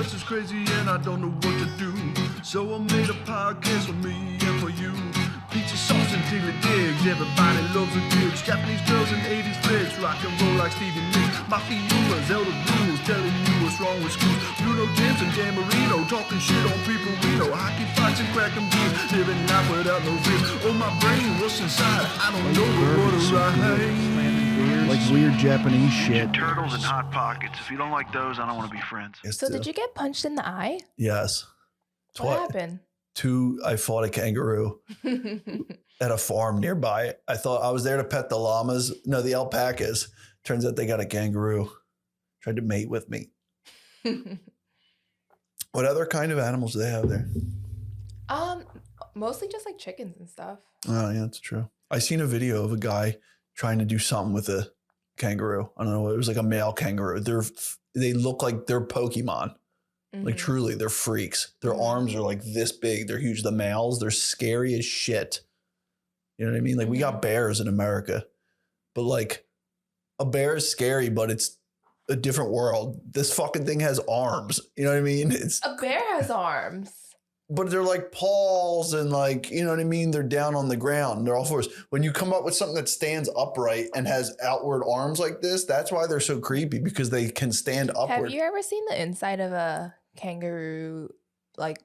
just as crazy and I don't know what to do. So I made a podcast for me and for you. Pizza sauce and diggly digs, everybody loves a digs. Japanese girls and 80s flicks, rock and roll like Stevie Nicks. Mafia humors, elder rules, telling you what's wrong with school. Bruno James and Dan Marino, talking shit on people we know. Hockey fights and cracking beers, living life without no fear. Oh, my brain, what's inside? I don't know what to write. Like weird Japanese shit. Turtles and Hot Pockets. If you don't like those, I don't want to be friends. So did you get punched in the eye? Yes. What happened? I fought a kangaroo at a farm nearby. I thought I was there to pet the llamas. No, the alpacas. Turns out they got a kangaroo. Tried to mate with me. What other kind of animals do they have there? Mostly just like chickens and stuff. Oh, yeah, that's true. I seen a video of a guy trying to do something with a kangaroo. I don't know. It was like a male kangaroo. They look like they're Pokemon. Mm-hmm. Like truly, they're freaks. Their arms are like this big. They're huge. The males, they're scary as shit. You know what I mean? Like we got bears in America, but like a bear is scary, but it's a different world. This fucking thing has arms. You know what I mean? A bear has arms. But they're like paws and like, you know what I mean? They're down on the ground. They're all fours. When you come up with something that stands upright and has outward arms like this, that's why they're so creepy, because they can stand upward. Have you ever seen the inside of a kangaroo like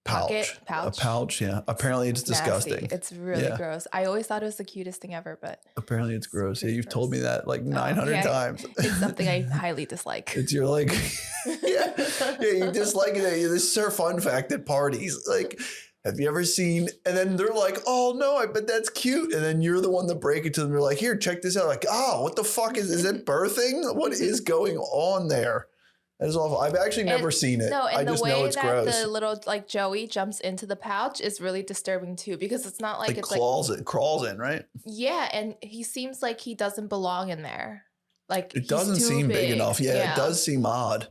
pouch? A pouch, yeah. Apparently it's disgusting. It's really gross. I always thought it was the cutest thing ever, but apparently it's gross. Yeah, you've told me that like 900 times. It's something I highly dislike. It's your like, yeah, you dislike it. This is our fun fact at parties. Like, have you ever seen? And then they're like, oh no, I bet that's cute. And then you're the one to break it to them. You're like, here, check this out. Like, oh, what the fuck is it birthing? What is going on there? That is awful. I've actually never seen it. No, and I just know it's gross. The little like Joey jumps into the pouch is really disturbing too, because it's not like it's crawls in, right? Yeah, and he seems like he doesn't belong in there. Like it doesn't seem big enough. Yeah, it does seem odd.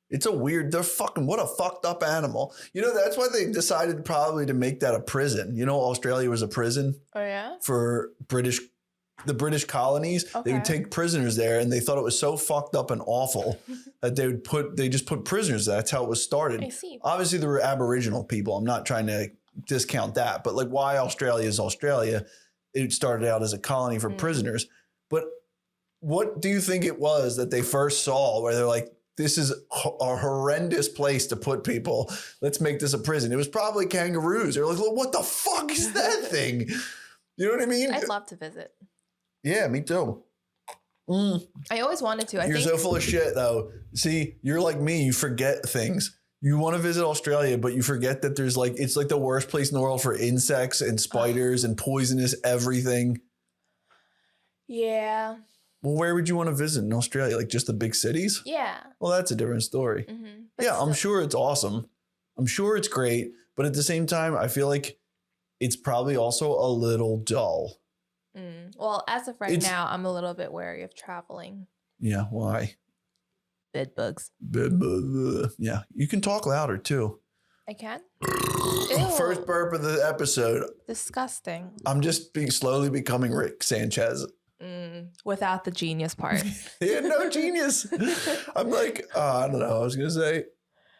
It's what a fucked up animal. You know, that's why they decided probably to make that a prison. You know, Australia was a prison. Oh yeah. For the British colonies. Okay. They would take prisoners there, and they thought it was so fucked up and awful that they just put prisoners there. That's how it was started. I see. Obviously, there were Aboriginal people. I'm not trying to discount that, but like why Australia is Australia, it started out as a colony for prisoners. But what do you think it was that they first saw where they're like, this is a horrendous place to put people. Let's make this a prison. It was probably kangaroos. They're like, well, what the fuck is that thing? You know what I mean? I'd love to visit. Yeah, me too. I always wanted to. You're so full of shit, though. See, you're like me. You forget things. You want to visit Australia, but you forget that there's like, it's like the worst place in the world for insects and spiders and poisonous everything. Yeah. Well, where would you want to visit in Australia? Like just the big cities? Yeah. Well, that's a different story. Mm-hmm. Yeah, I'm sure it's awesome. I'm sure it's great. But at the same time, I feel like it's probably also a little dull. Well, as of now, I'm a little bit wary of traveling. Yeah, why? Bed bugs. Yeah, you can talk louder too. I can? First burp of the episode. Disgusting. I'm just slowly becoming Rick Sanchez. Without the genius part. Yeah, no genius. I'm like, I don't know. I was going to say,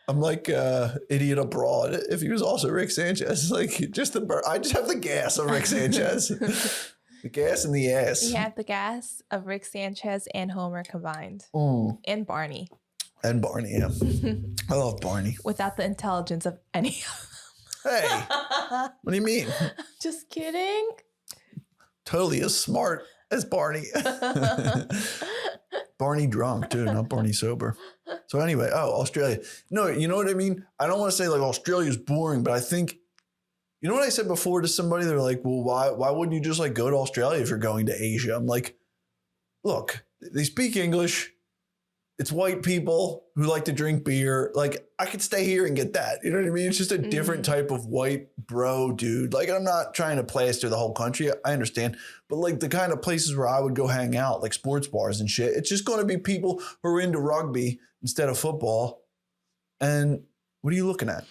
I'm like Idiot Abroad if he was also Rick Sanchez. Like I just have the gas of Rick Sanchez. The gas and the ass. You have the gas of Rick Sanchez and Homer combined. And Barney. And Barney, yeah. I love Barney. Without the intelligence of any. Hey, what do you mean? Just kidding. Totally as smart as Barney. Barney drunk too, not Barney sober. So anyway, Australia. No, you know what I mean? I don't want to say like Australia's boring, but I think, you know what I said before to somebody? They're like, well, why wouldn't you just like go to Australia if you're going to Asia? I'm like, look, they speak English. It's white people who like to drink beer. Like I could stay here and get that. You know what I mean? It's just a different type of white bro dude. Like I'm not trying to plaster the whole country. I understand. But like the kind of places where I would go hang out, like sports bars and shit, it's just going to be people who are into rugby instead of football. And what are you looking at?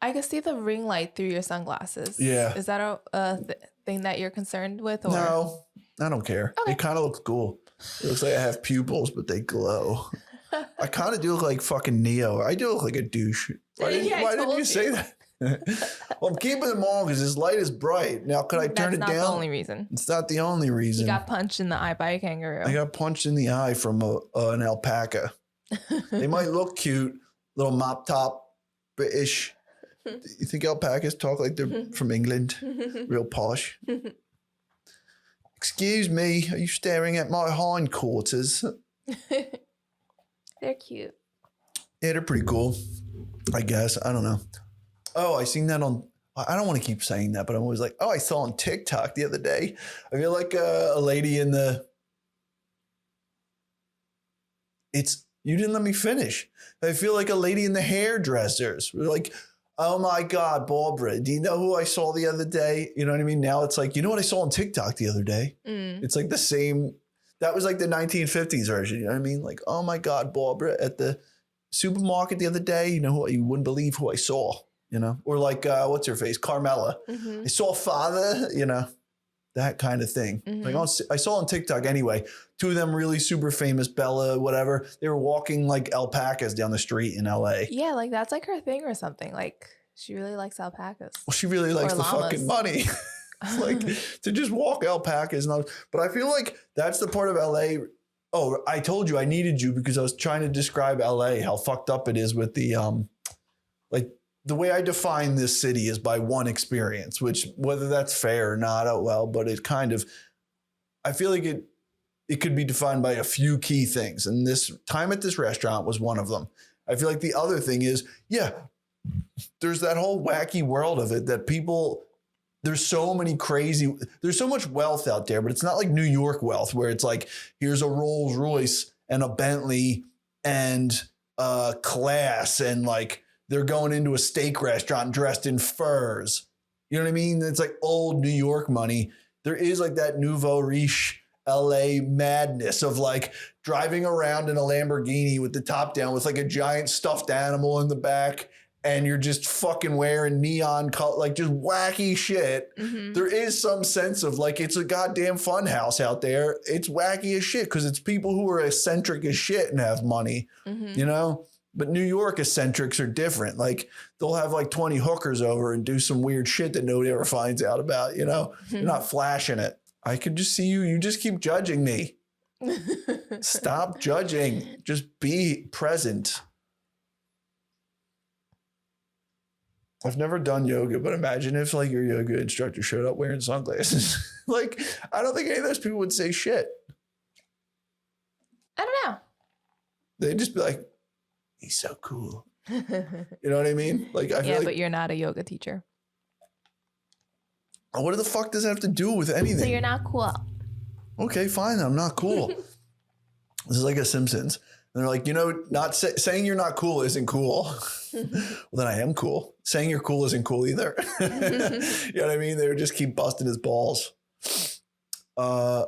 I can see the ring light through your sunglasses. Yeah. Is that a thing that you're concerned with? Or? No, I don't care. Okay. It kind of looks cool. It looks like I have pupils, but they glow. I kind of do look like fucking Neo. I do look like a douche. Why didn't you say that? Well, I'm keeping them on because his light is bright. Now, could I turn it down? That's not the only reason. It's not the only reason. You got punched in the eye by a kangaroo. I got punched in the eye from an alpaca. They might look cute, little mop top, British. You think alpacas talk like they're from England? Real posh. Excuse me, are you staring at my hindquarters? They're cute. Yeah, they're pretty cool, I guess. I don't know. Oh, I seen that on, I don't want to keep saying that, but I'm always like, oh, I saw on TikTok the other day. I feel like a lady in the, you didn't let me finish. I feel like a lady in the hairdressers. We're like, oh my God, Barbara, do you know who I saw the other day? You know what I mean? Now it's like, you know what I saw on TikTok the other day? It's like the same, that was like the 1950s version. You know what I mean? Like, oh my God, Barbara, at the supermarket the other day, you wouldn't believe who I saw, Or like, what's her face? Carmela. I saw father, that kind of thing. Like I saw on TikTok anyway, two of them really super famous, Bella, whatever. They were walking like alpacas down the street in LA. Yeah, like that's like her thing or something. Like she really likes alpacas. Well, she really likes the fucking money. Like to just walk alpacas. But I feel like that's the part of LA. Oh, I told you I needed you because I was trying to describe LA, how fucked up it is with the, like the way I define this city is by one experience, which whether that's fair or not, oh well, but it kind of, I feel like it could be defined by a few key things. And this time at this restaurant was one of them. I feel like the other thing is, yeah, there's that whole wacky world of it that people, there's so much wealth out there, but it's not like New York wealth where it's like, here's a Rolls Royce and a Bentley and class and like they're going into a steak restaurant dressed in furs. You know what I mean? It's like old New York money. There is like that nouveau riche LA madness of like driving around in a Lamborghini with the top down with like a giant stuffed animal in the back. And you're just fucking wearing neon color, like just wacky shit. There is some sense of like, it's a goddamn fun house out there. It's wacky as shit because it's people who are eccentric as shit and have money, But New York eccentrics are different. Like they'll have like 20 hookers over and do some weird shit that nobody ever finds out about, You're not flashing it. I could just see you. You just keep judging me. Stop judging. Just be present. I've never done yoga, but imagine if like your yoga instructor showed up wearing sunglasses. Like, I don't think any of those people would say shit. I don't know. They'd just be like, he's so cool. You know what I mean? Like, I feel like, but you're not a yoga teacher. What the fuck does that have to do with anything? So you're not cool. Okay, fine. I'm not cool. This is like a Simpsons. And they're like, not saying you're not cool isn't cool. Well, then I am cool. Saying you're cool isn't cool either. You know what I mean? They would just keep busting his balls. No,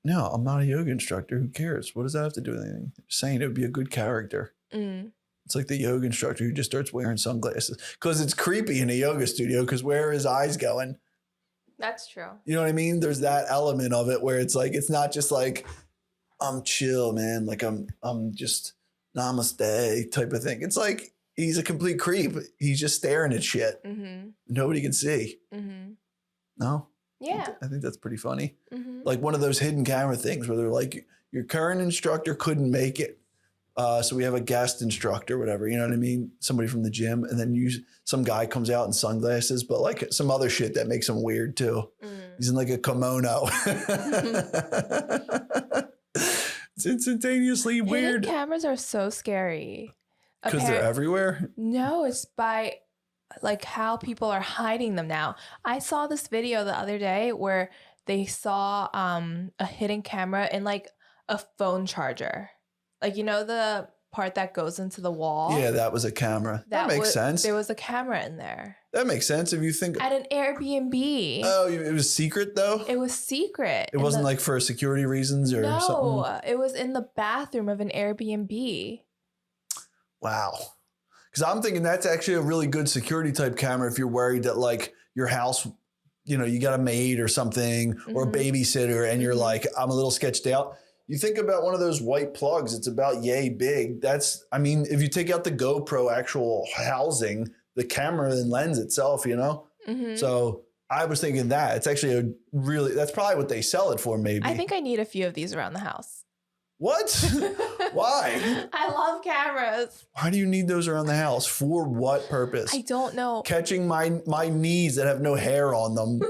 I'm not a yoga instructor. Who cares? What does that have to do with anything? Just saying it would be a good character. It's like the yoga instructor who just starts wearing sunglasses because it's creepy in a yoga studio because where are his eyes going? That's true. You know what I mean? There's that element of it where it's like, it's not just like, I'm chill, man. Like I'm just namaste type of thing. It's like he's a complete creep. He's just staring at shit. Nobody can see. No? Yeah. I think that's pretty funny. Like one of those hidden camera things where they're like, your current instructor couldn't make it. So we have a guest instructor, whatever, you know what I mean? Somebody from the gym. And then some guy comes out in sunglasses, but like some other shit that makes him weird too. He's in like a kimono. It's instantaneously weird. Hidden cameras are so scary. Because they're everywhere? No, it's by like how people are hiding them now. I saw this video the other day where they saw a hidden camera in like a phone charger. Like, the part that goes into the wall? Yeah, that was a camera. That makes sense. There was a camera in there. That makes sense if you think. At an Airbnb. Oh, it was secret though? It was secret. It wasn't like for security reasons or something? No, it was in the bathroom of an Airbnb. Wow. Because I'm thinking that's actually a really good security type camera if you're worried that like your house, you got a maid or something or a babysitter and you're like, I'm a little sketched out. You think about one of those white plugs, it's about yay big. If you take out the GoPro actual housing, the camera and lens itself, Mm-hmm. So I was thinking that it's actually that's probably what they sell it for, maybe. I think I need a few of these around the house. What? Why? I love cameras. Why do you need those around the house? For what purpose? I don't know. Catching my knees that have no hair on them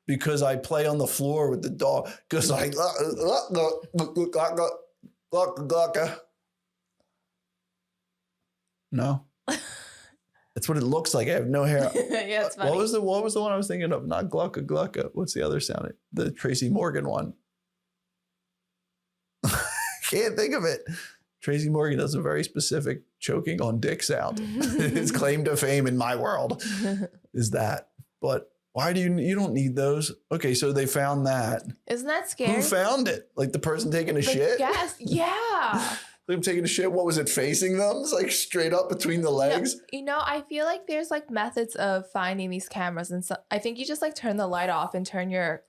because I play on the floor with the dog. Because no. That's what it looks like. I have no hair. Yeah, it's funny. What was the one I was thinking of? Not glucka glucka. What's the other sound? The Tracy Morgan one. Can't think of it. Tracy Morgan does a very specific choking on dick sound. His claim to fame in my world is that. But why do you don't need those? Okay, so they found that. Isn't that scary? Who found it? Like the person taking a shit? Yes. Yeah. Them taking a shit. What was it facing them? It's like straight up between the legs. I feel like there's like methods of finding these cameras, and so I think you just like turn the light off and turn your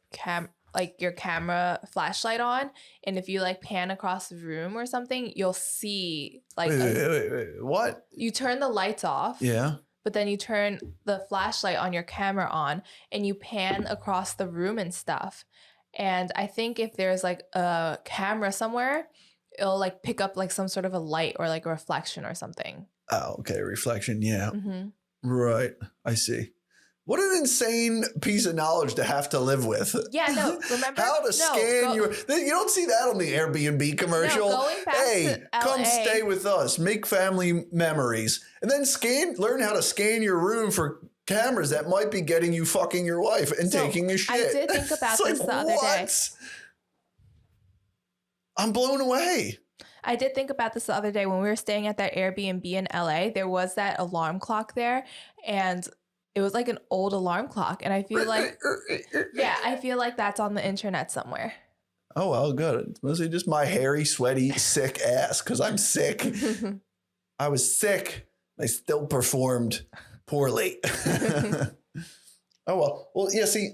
camera flashlight on, and if you like pan across the room or something, you'll see like wait. What? You turn the lights off. Yeah. But then you turn the flashlight on your camera on and you pan across the room and stuff. And I think if there's like a camera somewhere, it'll like pick up like some sort of a light or like a reflection or something. Oh, okay. Reflection. Yeah. Mm-hmm. Right. I see. What an insane piece of knowledge to have to live with. Yeah, no, remember? How to scan your... You don't see that on the Airbnb commercial. No, going back to come LA. stay with us. Make family memories. And then learn how to scan your room for cameras that might be getting you fucking your wife and taking a shit. I did think about It's this the other day. I'm blown away. I did think about this the other day when we were staying at that Airbnb in LA. There was that alarm clock there, and it was like an old alarm clock. And I feel like, I feel like that's on the internet somewhere. Oh, well, good. It's mostly just my hairy, sweaty, sick ass because I'm sick. I was sick. I still performed poorly. Oh, well. Well, yeah, see,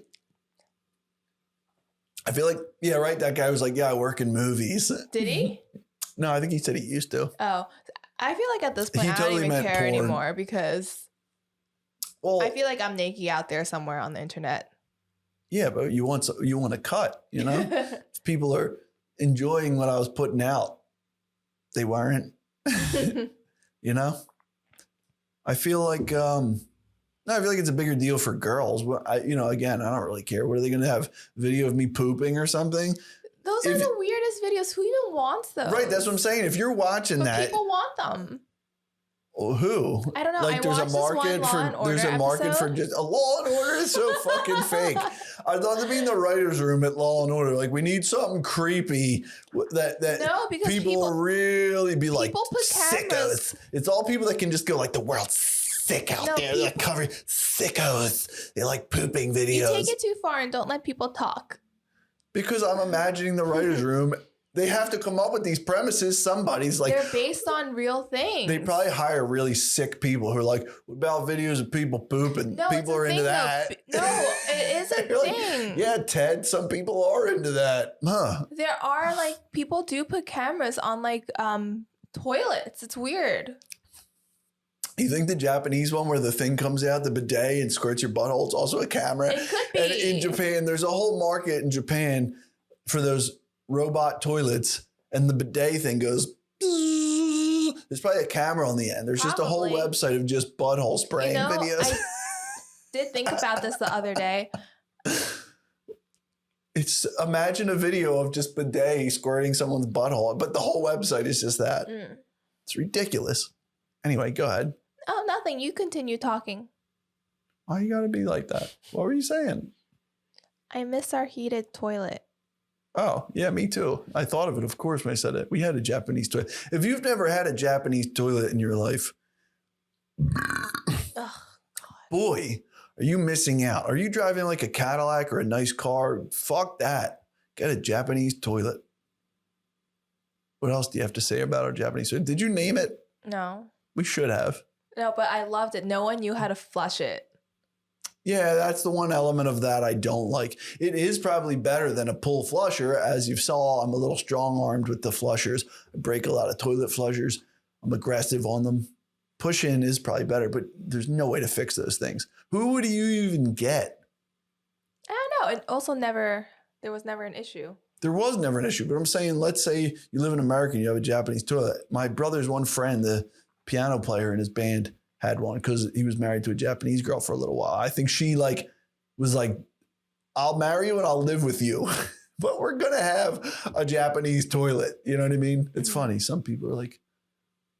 I feel like, yeah, right. That guy was like, yeah, I work in movies. Did he? No, I think he said he used to. Oh, I feel like at this point, He I totally don't even meant care porn. anymore because Well, I feel like I'm naked out there somewhere on the internet. yeah, but you want a cut, If people are enjoying what I was putting out, they weren't, I feel like, I feel like it's a bigger deal for girls. Again, I don't really care. What are they going to have? Video of me pooping or something? Those are the weirdest videos. Who even wants those? Right, that's what I'm saying. If you're watching that, people want them. Well, who? I don't know. Like, there's a market for just a Law and Order is so fucking fake. I'd love to be in the writers' room at Law and Order. Like, we need something creepy that because people will really be like people put cameras. sickos. It's all people that can just go like the world's sick out there. They're covered sickos. They like pooping videos. You take it too far and don't let people talk. Because I'm imagining the writer's room. They have to come up with these premises. Somebody's like... They're based on real things. They probably hire really sick people who are like, what about videos of people pooping? No, people are into that. No, it is a thing. Like, yeah, Ted, some people are into that. Huh. There are people do put cameras on toilets. It's weird. You think the Japanese one where the thing comes out, the bidet, and squirts your butthole, it's also a camera? It could be. And in Japan, there's a whole market in Japan for those robot toilets, and the bidet thing goes. There's probably a camera on the end. There's just a whole website of just butthole spraying videos. I did think about this the other day. Imagine a video of just bidet squirting someone's butthole, but the whole website is just that. It's ridiculous. Anyway, go ahead. Oh, nothing. You continue talking. Why you gotta be like that? What were you saying? I miss our heated toilet. Oh, yeah, me too. I thought of it, of course, when I said it. We had a Japanese toilet. If you've never had a Japanese toilet in your life, boy, are you missing out. Are you driving like a Cadillac or a nice car? Fuck that. Get a Japanese toilet. What else do you have to say about our Japanese toilet? Did you name it? No. We should have. No, but I loved it. No one knew how to flush it. Yeah, that's the one element of that I don't like. It is probably better than a pull flusher. As you saw, I'm a little strong-armed with the flushers. I break a lot of toilet flushers. I'm aggressive on them. Push in is probably better, but there's no way to fix those things. Who would you even get? I don't know. It also there was never an issue. There was never an issue, but I'm saying, let's say you live in America and you have a Japanese toilet. My brother's one friend, the piano player in his band, had one because he was married to a Japanese girl for a little while. I think she was like, I'll marry you and I'll live with you, but we're going to have a Japanese toilet. You know what I mean? It's funny. Some people are like,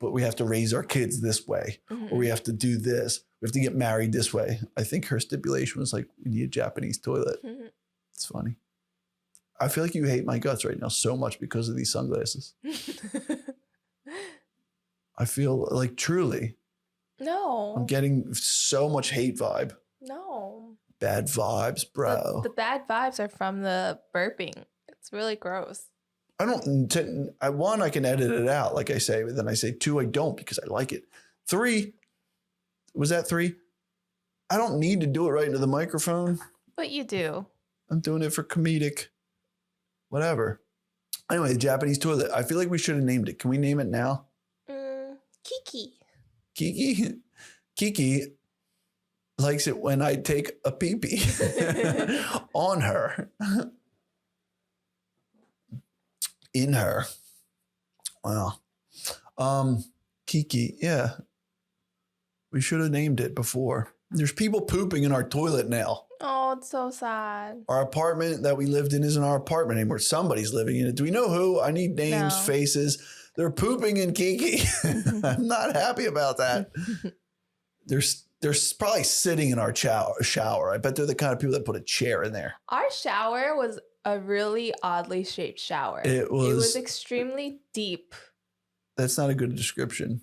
but we have to raise our kids this way, or we have to do this. We have to get married this way. I think her stipulation was like, we need a Japanese toilet. It's funny. I feel like you hate my guts right now so much because of these sunglasses. I feel like truly. No. I'm getting so much hate vibe. No. Bad vibes, bro. The bad vibes are from the burping. It's really gross. I don't, one, I can edit it out, like I say, but then I say 2, I don't because I like it. 3, was that 3? I don't need to do it right into the microphone. But you do. I'm doing it for comedic, whatever. Anyway, the Japanese toilet. I feel like we should have named it. Can we name it now? Kiki. Kiki? Kiki likes it when I take a pee-pee on her. In her. Wow. Kiki, yeah. We should have named it before. There's people pooping in our toilet now. Oh, it's so sad. Our apartment that we lived in isn't our apartment anymore. Somebody's living in it. Do we know who? I need names, faces. They're pooping in Kiki. I'm not happy about that. They're probably sitting in our shower. I bet they're the kind of people that put a chair in there. Our shower was a really oddly shaped shower. It was extremely deep. That's not a good description.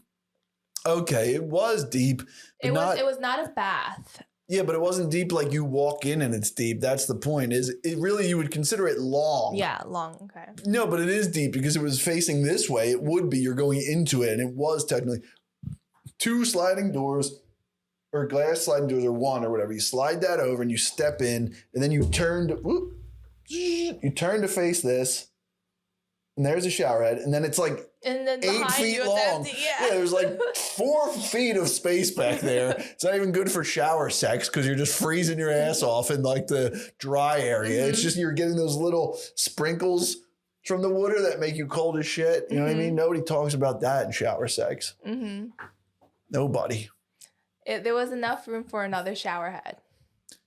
Okay, it was deep. It was not a bath. Yeah, but it wasn't deep like you walk in and it's deep. That's the point. Is it really, you would consider it long. Yeah, long. Okay. No, but it is deep because it was facing this way. It would be, you're going into it. And it was technically 2 sliding doors or glass sliding doors or 1 or whatever. You slide that over and you step in and then you turn to face this. And there's a shower head. And then it's like and then 8 feet long. Yeah, there's like 4 feet of space back there. It's not even good for shower sex because you're just freezing your ass off in like the dry area. It's just you're getting those little sprinkles from the water that make you cold as shit. You know what I mean? Nobody talks about that in shower sex. Nobody. There was enough room for another shower head.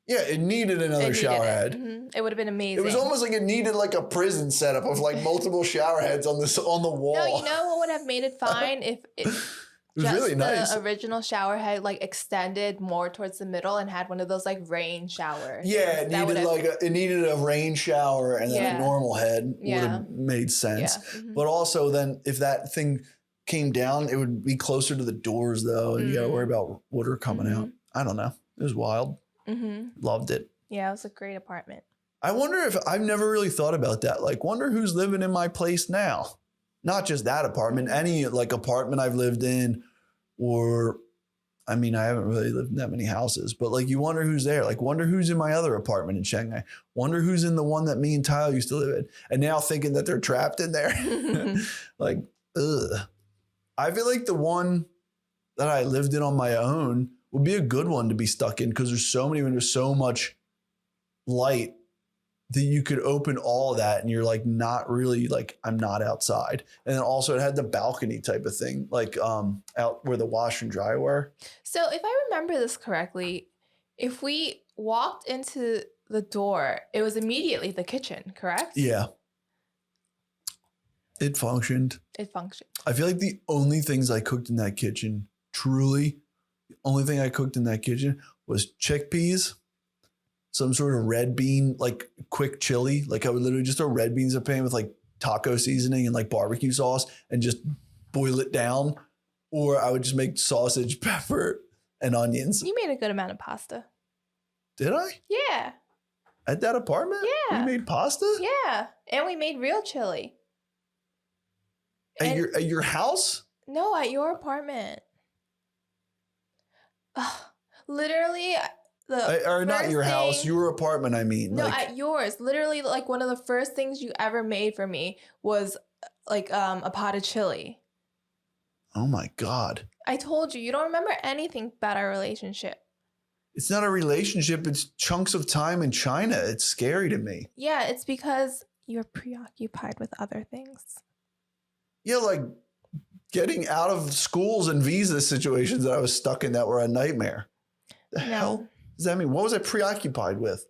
Yeah, it needed another shower head. It would have been amazing. It was almost like it needed like a prison setup of like multiple shower heads on the wall. No, you know what would have made it fine if it was really nice. The original shower head like extended more towards the middle and had one of those like rain showers. Yeah, it needed a rain shower and then a normal head would have made sense. Yeah. But also then if that thing came down, it would be closer to the doors though, and you got to worry about water coming out. I don't know. It was wild. Loved it. Yeah, it was a great apartment. I wonder if I've never really thought about that. Like, wonder who's living in my place now. Not just that apartment, any like apartment I've lived in, or I mean, I haven't really lived in that many houses, but like you wonder who's there. Like, wonder who's in my other apartment in Shanghai. Wonder who's in the one that me and Tyler used to live in. And now thinking that they're trapped in there. Like, ugh. I feel like the one that I lived in on my own would be a good one to be stuck in because there's so much light that you could open all of that and you're like not really like I'm not outside. And then also it had the balcony type of thing, like out where the wash and dry were. So if I remember this correctly, if we walked into the door, it was immediately the kitchen, correct? Yeah. It functioned. I feel like the only things I cooked in that kitchen, truly, the only thing I cooked in that kitchen was chickpeas, some sort of red bean, like quick chili. Like I would literally just throw red beans in a pan with like taco seasoning and like barbecue sauce and just boil it down. Or I would just make sausage, pepper, and onions. You made a good amount of pasta. Did I? Yeah. At that apartment? Yeah. We made pasta? Yeah. And we made real chili. At your house? No, at your apartment. Literally, Or not first your house, thing- your apartment, I mean. No, like, at yours. Literally, like one of the first things you ever made for me was like a pot of chili. oh my God. I told you, you don't remember anything about our relationship. It's not a relationship. It's chunks of time in China. It's scary to me. Yeah, it's because you're preoccupied with other things. Yeah, like getting out of schools and visa situations that I was stuck in that were a nightmare. The hell does that mean? What was I preoccupied with?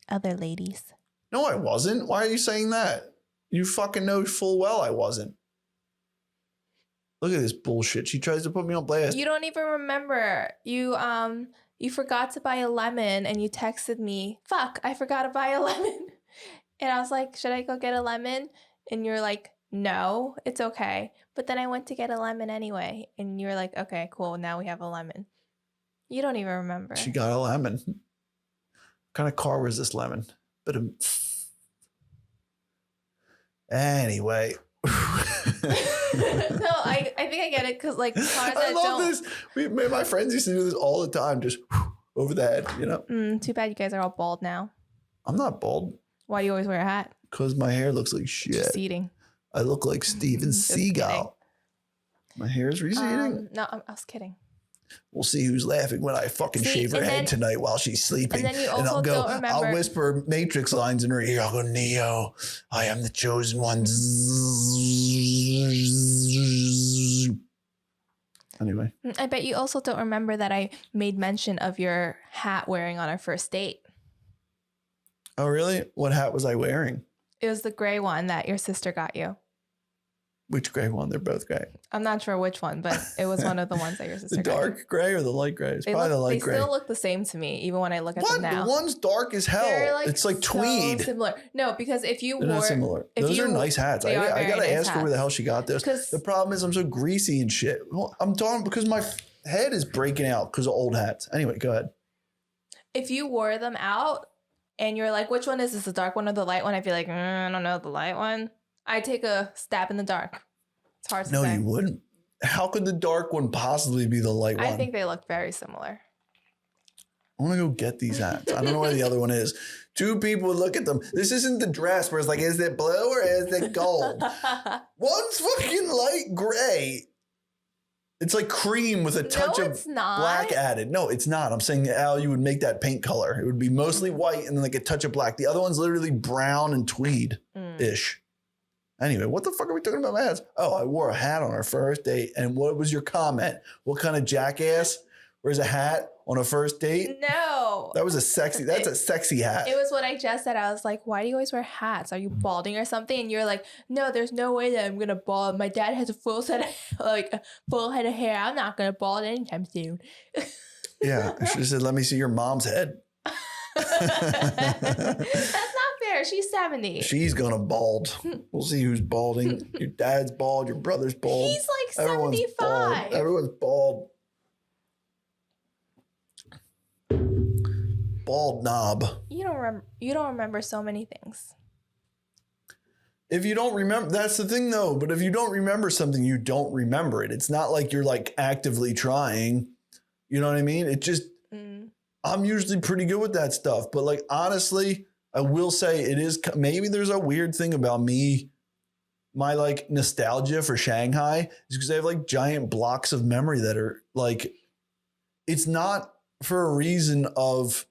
Other ladies. No, I wasn't. Why are you saying that? You fucking know full well I wasn't. Look at this bullshit. She tries to put me on blast. You don't even remember. You forgot to buy a lemon and you texted me, fuck, I forgot to buy a lemon. And I was like, should I go get a lemon? And you're like, no, it's okay. But then I went to get a lemon anyway. And you're like, okay, cool. Now we have a lemon. You don't even remember. She got a lemon. What kind of car was this lemon? But anyway. No, I think I get it because like cars that I love don't. this. Me and my friends used to do this all the time, just over the head, you know? Too bad you guys are all bald now. I'm not bald Why do you always wear a hat? because my hair looks like shit. Receding. I look like Steven Just Seagal. kidding. My hair is receding. No, I was kidding. We'll see who's laughing when I fucking See, shave her and head then- tonight while she's sleeping. and then you also I'll go, don't remember- I'll whisper Matrix lines in her ear. I'll go, Neo, I am the chosen one. Anyway. I bet you also don't remember that I made mention of your hat wearing on our first date. Oh, really? What hat was I wearing? It was the gray one that your sister got you. Which gray one? They're both gray. I'm not sure which one, but it was one of the ones that your sister The got you. dark gray or the light gray? It's They probably the light they gray. still look the same to me, even when I look at What? them now. The one's dark as hell. They're, It's like so tweed. similar. No, because if you They're wore not similar. if Those you- are nice hats. they are I very gotta nice ask her where the hats. hell she got this. Because- The problem is I'm so greasy and shit. Well, I'm talking because my head is breaking out because of old hats. Anyway, go ahead. if you wore them out and you're like, which one is this, the dark one or the light one? I'd be like, I don't know, the light one. I'd take a stab in the dark. It's hard to No, say. you wouldn't. How could the dark one possibly be the light one? I think they look very similar. I want to go get these hats. I don't know where the other one is. Two people would look at them. This isn't the dress where it's like, is it blue or is it gold? One's fucking light gray. It's like cream with a touch No, of it's not. black added. No, it's not. I'm saying how you would make that paint color. It would be mostly white and then like a touch of black. The other one's literally brown and tweed-ish. Anyway, what the fuck are we talking about hats? Oh, I wore a hat on our first date. And what was your comment? What kind of jackass wears a hat on a first date? No. That's a sexy hat. It was what I just said. I was like, why do you always wear hats? Are you balding or something? And you're like, no, there's no way that I'm going to bald. My dad has a full head of hair. I'm not going to bald anytime soon. Yeah, I should have said, let me see your mom's head. That's not fair. She's 70. She's gonna bald. We'll see who's balding. Your dad's bald. Your brother's bald. He's like Everyone's 75. bald. Everyone's bald. Bald knob. You don't remember so many things. If you don't remember, that's the thing though. But if you don't remember something, you don't remember it. It's not like you're like actively trying. You know what I mean? It just, I'm usually pretty good with that stuff. But like, honestly, I will say it is, maybe there's a weird thing about me. My like nostalgia for Shanghai is because I have like giant blocks of memory that are like, it's not for a reason of,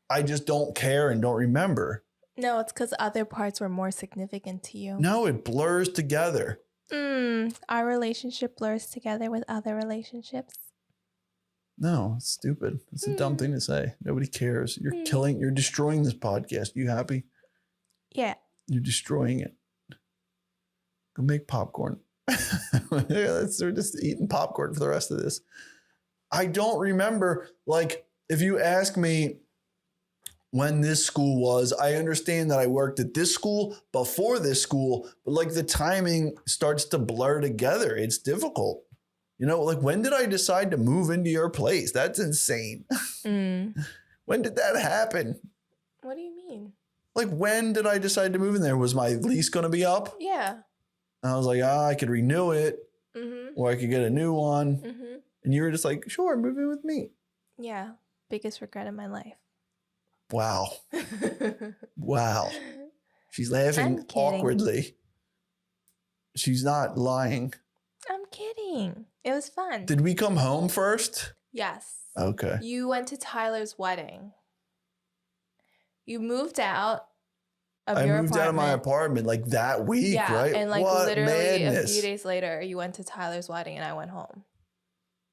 I just don't care and don't remember. No, it's because other parts were more significant to you. No, it blurs together. Our relationship blurs together with other relationships. No, it's stupid. It's a dumb thing to say. Nobody cares. You're destroying this podcast. You happy? Yeah. You're destroying it. Go make popcorn. We're just eating popcorn for the rest of this. I don't remember, like, if you ask me when this school was, I understand that I worked at this school before this school, but like the timing starts to blur together. It's difficult. You know, like when did I decide to move into your place? That's insane. When did that happen? What do you mean? Like when did I decide to move in there? Was my lease going to be up? Yeah. And I was like, I could renew it or I could get a new one. And you were just like, sure, move in with me. Yeah. Biggest regret in my life. Wow. Wow. She's laughing I'm kidding. awkwardly. She's not lying. I'm kidding. It was fun. Did we come home first? Yes. Okay. You went to Tyler's wedding. You moved out of I your moved out of my apartment like that week, yeah, right? and like what literally madness. a few days later, you went to Tyler's wedding and I went home.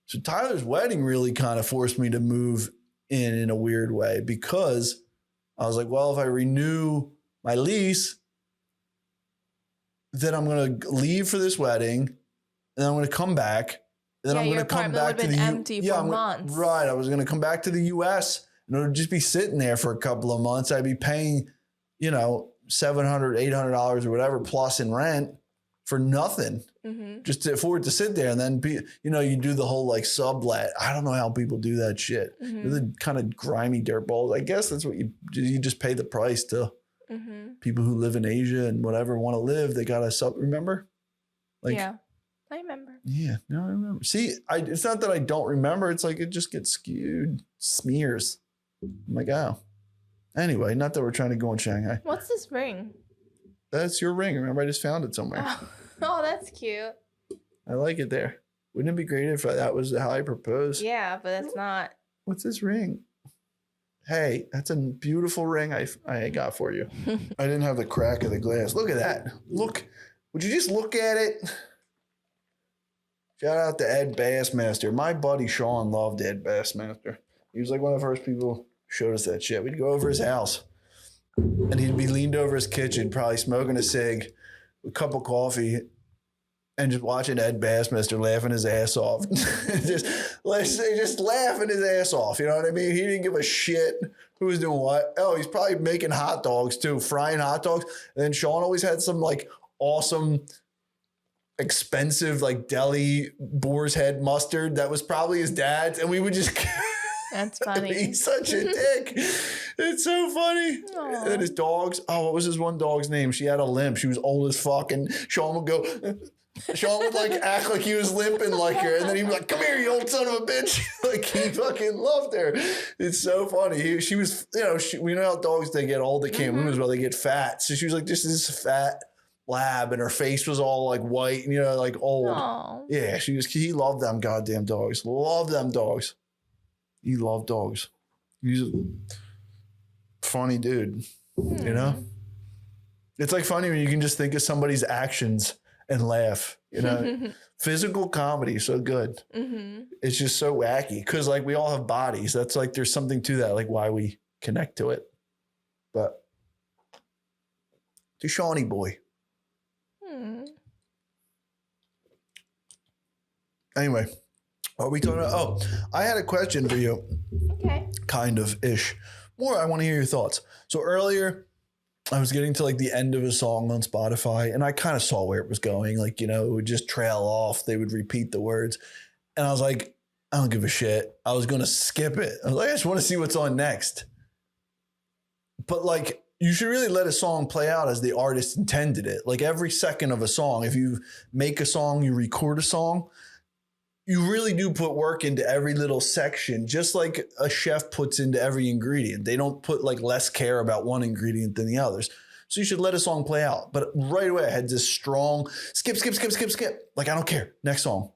So Tyler's wedding really kind of forced me to move in a weird way because I was like, well, if I renew my lease, then I'm going to leave for this wedding and I'm going to come back. Then I'm going to come back to the empty for months. Right. I was going to come back to the US and it would just be sitting there for a couple of months. I'd be paying, you know, $700, $800 or whatever plus in rent for nothing. Mm-hmm. Just for it to sit there and then be, you know, you do the whole like sublet. I don't know how people do that shit. Mm-hmm. They're the kind of grimy dirtballs. I guess that's what you just pay the price to people who live in Asia and whatever want to live. They got to remember? Like, yeah, I remember. Yeah, no, I remember. See, it's not that I don't remember. It's like it just gets skewed, smears. I'm like, oh. Anyway, not that we're trying to go in Shanghai. What's this ring? That's your ring. Remember, I just found it somewhere. Oh, that's cute. I like it there. Wouldn't it be great if that was how I proposed? Yeah, but that's not. What's this ring? Hey, that's a beautiful ring I got for you. I didn't have the crack of the glass. Look at that. Look. Would you just look at it? Shout out to Ed Bassmaster. My buddy Sean loved Ed Bassmaster. He was like one of the first people who showed us that shit. We'd go over his house and he'd be leaned over his kitchen, probably smoking a cig, a cup of coffee, and just watching Ed Bassmaster laughing his ass off. just laughing his ass off. You know what I mean? He didn't give a shit who was doing what. Oh, he's probably making hot dogs too, frying hot dogs. And then Sean always had some like awesome, expensive like deli boar's head mustard that was probably his dad's. And we would just... That's funny. He's such a dick. It's so funny. Aww. And then his dogs. Oh, what was his one dog's name? She had a limp. She was old as fuck. And Sean would go... Sean would like act like he was limping like her. And then he'd be like, come here, you old son of a bitch. Like he fucking loved her. It's so funny. She was, you know, we know how dogs, they get old. They can't move as well. They get fat. So she was like just this fat lab and her face was all like white and, you know, like old. Aww. Yeah, he loved them goddamn dogs. Loved them dogs. He loved dogs. He's a funny dude, you know? It's like funny when you can just think of somebody's actions and laugh, you know? Physical comedy, so good. It's just so wacky because like we all have bodies. That's like there's something to that, like why we connect to it. But to Shawnee boy. Anyway. Are we talking about? Oh, I had a question for you. Okay. Kind of ish. More, I want to hear your thoughts. So earlier, I was getting to like the end of a song on Spotify and I kind of saw where it was going. Like, you know, it would just trail off. They would repeat the words. And I was like, I don't give a shit. I was going to skip it. I was like, I just want to see what's on next. But like, you should really let a song play out as the artist intended it. Like every second of a song, if you make a song, you record a song, you really do put work into every little section, just like a chef puts into every ingredient. They don't put like less care about one ingredient than the others. So you should let a song play out. But right away, I had this strong skip. Like, I don't care. Next song.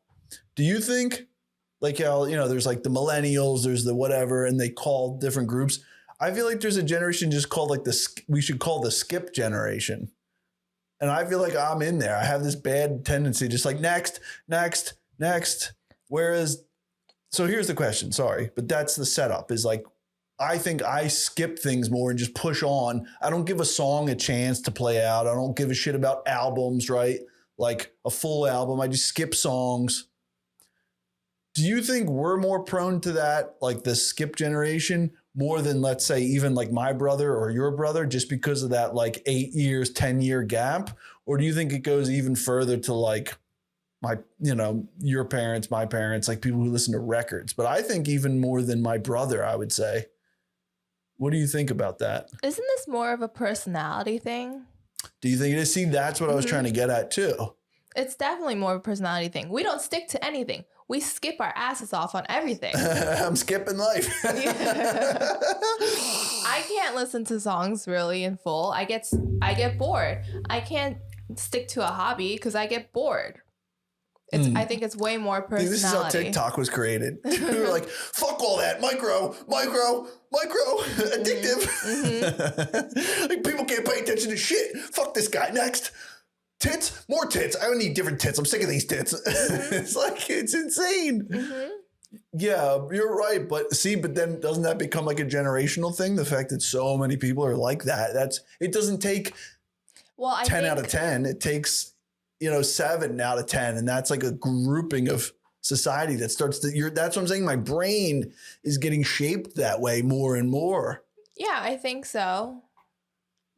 Do you think like how, you know, there's like the millennials, there's the whatever, and they call different groups. I feel like there's a generation just called like we should call the skip generation. And I feel like I'm in there. I have this bad tendency, just like next. Whereas, so here's the question, sorry, but that's the setup is like, I think I skip things more and just push on. I don't give a song a chance to play out. I don't give a shit about albums, right? Like a full album. I just skip songs. Do you think we're more prone to that, like the skip generation, more than, let's say, even like my brother or your brother, just because of that like 8 years, 10-year gap? Or do you think it goes even further to like, your parents, my parents, like people who listen to records? But I think even more than my brother, I would say. What do you think about that? Isn't this more of a personality thing? Do you think it is? See, that's what I was trying to get at too. It's definitely more of a personality thing. We don't stick to anything. We skip our asses off on everything. I'm skipping life. I can't listen to songs really in full. I get bored. I can't stick to a hobby because I get bored. I think it's way more personality. This is how TikTok was created. We were like, fuck all that. Micro, addictive. Like, people can't pay attention to shit. Fuck this guy. Next. Tits, more tits. I don't need different tits. I'm sick of these tits. It's like, it's insane. Yeah, you're right. But then doesn't that become like a generational thing? The fact that so many people are like that. It doesn't take 10 out of 10. It takes, 7 out of 10. And that's like a grouping of society that starts to, that's what I'm saying. My brain is getting shaped that way more and more. Yeah, I think so.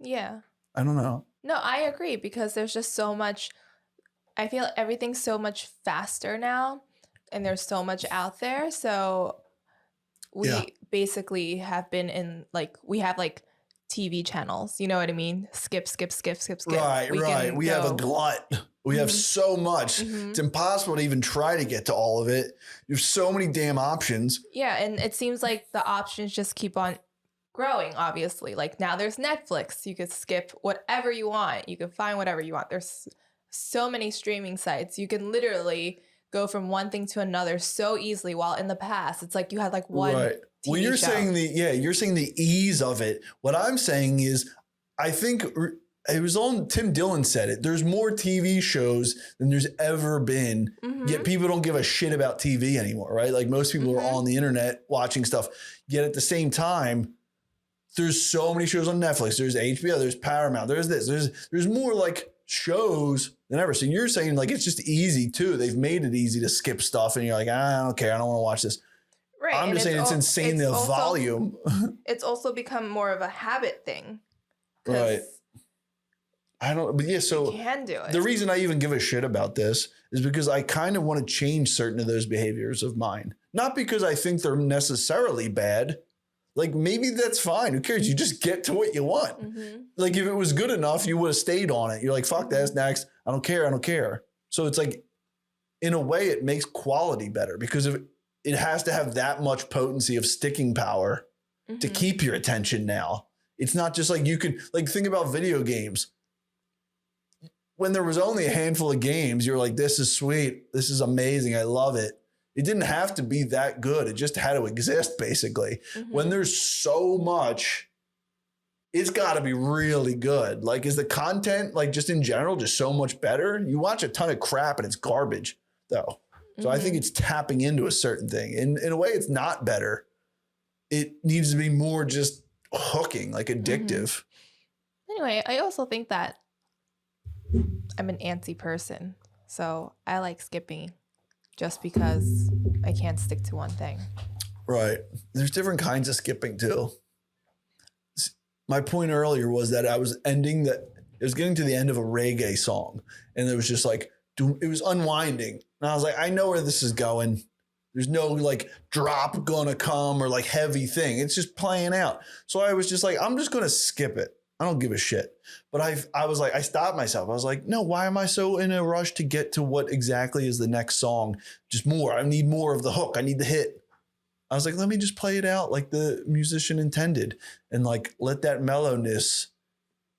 Yeah. I don't know. No, I agree because there's just so much. I feel everything's so much faster now and there's so much out there. So we basically have been in we have TV channels. You know what I mean? Skip. Right. We have a glut. We have so much. It's impossible to even try to get to all of it. There's so many damn options. Yeah. And it seems like the options just keep on growing, obviously. Like now there's Netflix. You could skip whatever you want. You can find whatever you want. There's so many streaming sites. You can literally go from one thing to another so easily, while in the past it's like you had one TV well, you're show. saying the ease of it. What I'm saying is, I think it was Tim Dillon said it. There's more TV shows than there's ever been. Yet people don't give a shit about TV anymore, right? Like most people are on the internet watching stuff. Yet at the same time, there's so many shows on Netflix. There's HBO, there's Paramount, there's this, there's more shows than ever. So you're saying it's just easy too. They've made it easy to skip stuff and you're like, I don't care. I don't want to watch this. Right. I'm just saying it's insane the volume. It's also become more of a habit thing. Right. So you can do it. The reason I even give a shit about this is because I kind of want to change certain of those behaviors of mine. Not because I think they're necessarily bad. Maybe that's fine. Who cares? You just get to what you want. If it was good enough, you would have stayed on it. You're like, fuck that's next. I don't care. So it's in a way, it makes quality better because it has to have that much potency of sticking power to keep your attention now. It's not just you can think about video games. When there was only a handful of games, you're like, this is sweet. This is amazing. I love it. It didn't have to be that good. It just had to exist, basically. When there's so much, it's got to be really good. Is the content, just in general, just so much better? You watch a ton of crap and it's garbage, though. So I think it's tapping into a certain thing. In a way, it's not better. It needs to be more just hooking, addictive. Anyway, I also think that I'm an antsy person. So I like skipping just because I can't stick to one thing. Right. There's different kinds of skipping too. My point earlier was that it was getting to the end of a reggae song and it was just it was unwinding. And I was like, I know where this is going. There's no drop gonna come or heavy thing. It's just playing out. So I was just I'm just gonna skip it. I don't give a shit. But I stopped myself. I was like, no, why am I so in a rush to get to what exactly is the next song? Just more. I need more of the hook. I need the hit. I was like, let me just play it out like the musician intended and let that mellowness,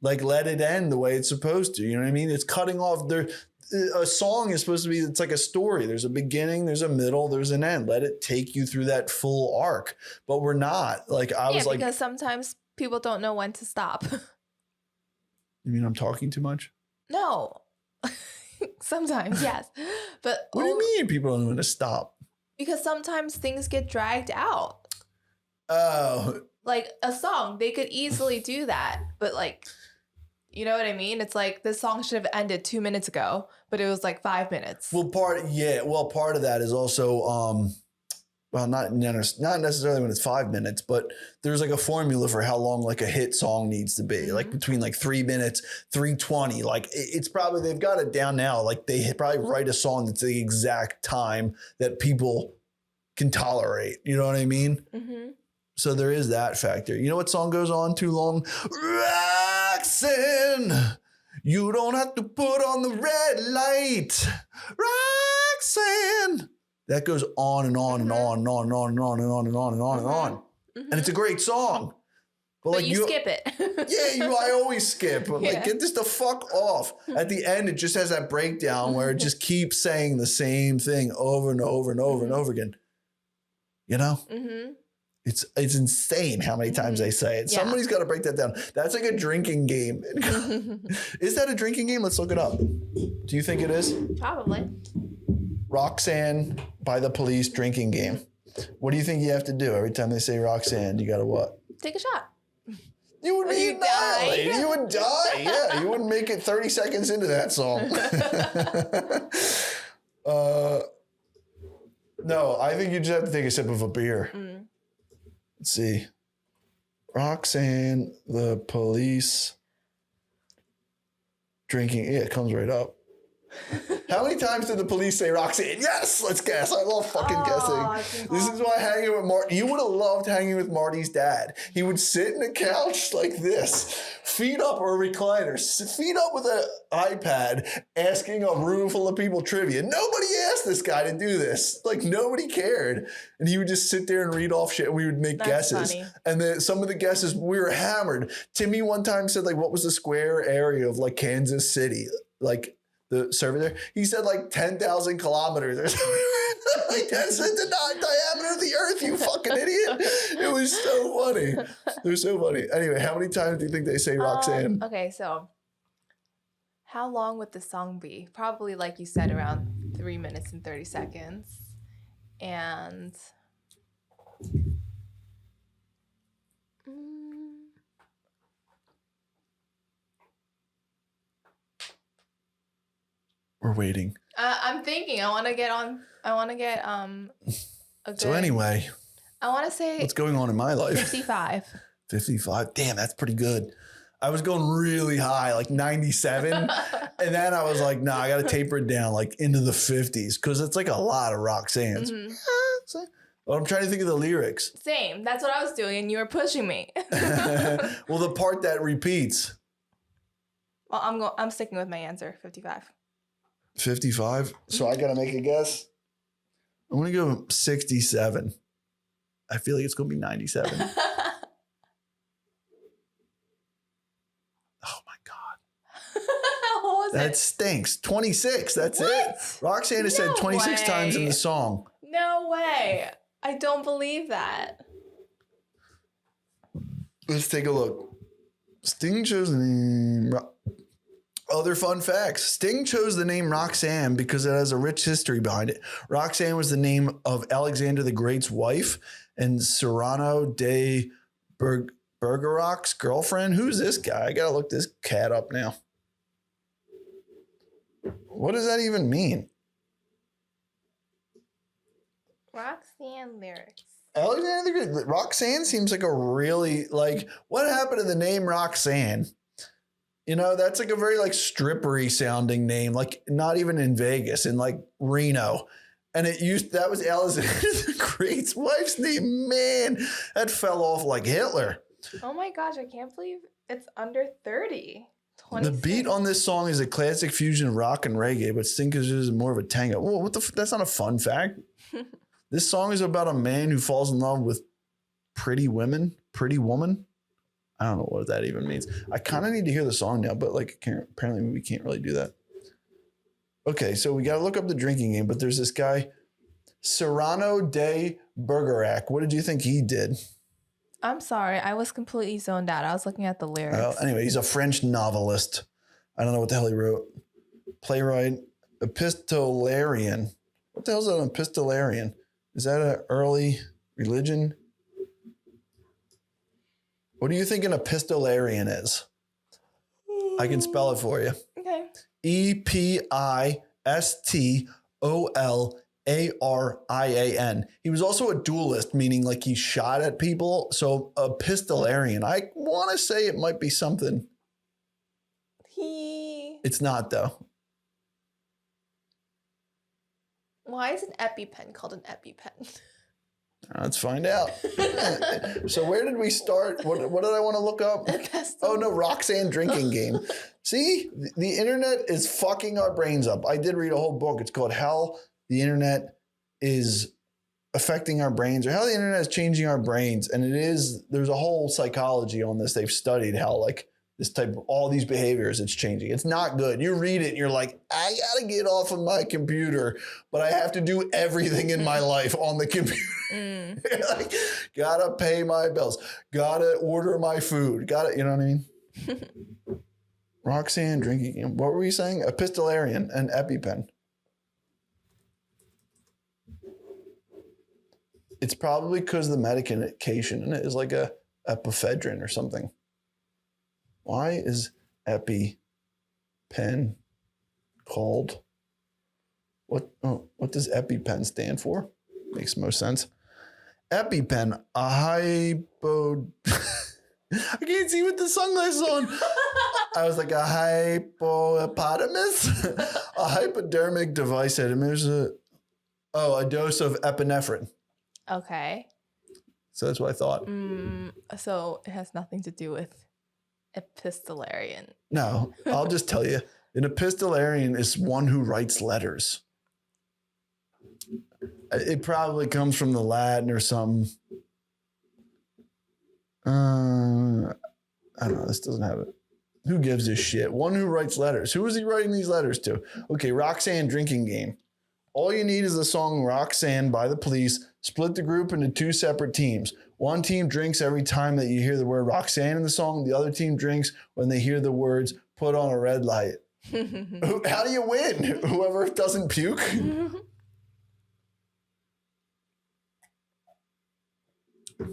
let it end the way it's supposed to. You know what I mean? It's cutting off a song is supposed to be, it's like a story. There's a beginning, there's a middle, there's an end. Let it take you through that full arc. But we're not. Because sometimes people don't know when to stop. You mean I'm talking too much? No. Sometimes, yes. But what do you mean people don't know when to stop? Because sometimes things get dragged out. Oh. A song, they could easily do that. But you know what I mean? It's this song should have ended 2 minutes ago, but it was 5 minutes. Well, part of that is also not necessarily when it's 5 minutes, but there's a formula for how long a hit song needs to be, between 3 minutes, 3:20. It's probably, they've got it down now. They probably write a song that's the exact time that people can tolerate. You know what I mean? So there is that factor. You know what song goes on too long? Roxanne, You don't have to put on the red light. Roxanne. That goes on and on and on and on and on and on and on and on and on and on. And it's a great song. But like you skip it. I always skip. I'm like, get this the fuck off. At the end, it just has that breakdown where it just keeps saying the same thing over and over and over and over again. You know? Mm-hmm. It's insane how many times they say it. Yeah. Somebody's got to break that down. That's like a drinking game. Is that a drinking game? Let's look it up. Do you think it is? Probably. Roxanne by the Police drinking game. What do you think you have to do every time they say Roxanne? You got to what? Take a shot. You would be annihilated. You would die. Yeah, you wouldn't make it 30 seconds into that song. No, I think you just have to take a sip of a beer. Let's see. Roxanne, the Police, drinking. Yeah, it comes right up. How many times did the Police say Roxanne? Yes, let's guess. I love fucking guessing. This is why hanging with Marty. You would have loved hanging with Marty's dad. He would sit in a couch like this, feet up or a recliner, feet up with an iPad, asking a room full of people trivia. Nobody asked this guy to do this. Like nobody cared, and he would just sit there and read off shit, and we would make guesses. Funny. And then some of the guesses we were hammered. Timmy one time said like, "What was the square area of like Kansas City?" Like. The server there, he said like 10,000 kilometers or something. Like that's the diameter of the earth, you fucking idiot. It was so funny. It was so funny. Anyway, how many times do you think they say Roxanne? Okay, so how long would the song be? Probably, like you said, around 3 minutes and 30 seconds. And We're waiting. I'm thinking. I want to get a good, So anyway, I want to say what's going on in my life? 55. 55. Damn, that's pretty good. I was going really high, like 97. And then I was like, nah, I got to taper it down like into the 50s because it's like a lot of Roxanne's. Well, I'm trying to think of the lyrics. Same. That's what I was doing, and you were pushing me. Well, the part that repeats. Well, I'm sticking with my answer, 55. 55. So I got to make a guess. I'm going to go 67. I feel like it's going to be 97. Oh my God. What was That it? stinks. 26. That's What? it. Roxanne has said No 26 times in way. the song. No way. I don't believe that. Let's take a look. Sting chose the name. Other fun facts. Sting chose the name Roxanne because it has a rich history behind it. Roxanne was the name of Alexander the Great's wife and Cyrano de Bergerac's girlfriend. Who's this guy? I gotta look this cat up now. What does that even mean? Roxanne lyrics. Alexander the Great. Roxanne seems like a really like. What happened to the name Roxanne? You know, that's like a very like strippery sounding name, like not even in Vegas, in like Reno. And that was Alexander the Great's wife's name. Man, that fell off like Hitler. Oh my gosh, I can't believe it's under 30. The beat on this song is a classic fusion of rock and reggae, but Sting is more of a tango. Whoa, that's not a fun fact. This song is about a man who falls in love with pretty woman. I don't know what that even means. I kind of need to hear the song now, but like apparently we can't really do that. Okay, so we got to look up the drinking game, but there's this guy, Cyrano de Bergerac. What did you think he did? I'm sorry. I was completely zoned out. I was looking at the lyrics. Anyway, he's a French novelist. I don't know what the hell he wrote. Playwright, epistolarian. What the hell is an epistolarian? Is that an early religion? What do you think an epistolarian is? I can spell it for you. Okay. Epistolarian. He was also a duelist, meaning like he shot at people. So epistolarian. I want to say it might be something. It's not though. Why is an EpiPen called an EpiPen? Let's find out. So where did we start? What did I want to look up? Oh, no, Roxanne drinking game. See, the internet is fucking our brains up. I did read a whole book. It's called How the Internet is Affecting Our Brains, or How the Internet is Changing Our Brains. And there's a whole psychology on this. They've studied how like this type of all these behaviors, it's changing. It's not good. You read it and you're like, I gotta get off of my computer, but I have to do everything in my life on the computer. Like, gotta pay my bills, gotta order my food, you know what I mean? Roxanne drinking game. What were we saying? Epistolarian and EpiPen. It's probably because the medication in it is like a epiphedrine or something. Why is EpiPen called? What does EpiPen stand for? Makes most sense. EpiPen, a hypo. I can't see with the sunglasses on. I was like a hypohippopotamus, a hypodermic device that administers a dose of epinephrine. Okay. So that's what I thought. So it has nothing to do with epistolarian. No, I'll just tell you. An epistolarian is one who writes letters. It probably comes from the Latin or something. I don't know. This doesn't have it. Who gives a shit? One who writes letters. Who is he writing these letters to? Okay, Roxanne drinking game. All you need is the song Roxanne by the Police. Split the group into two separate teams. One team drinks every time that you hear the word Roxanne in the song. The other team drinks when they hear the words put on a red light. How do you win? Whoever doesn't puke?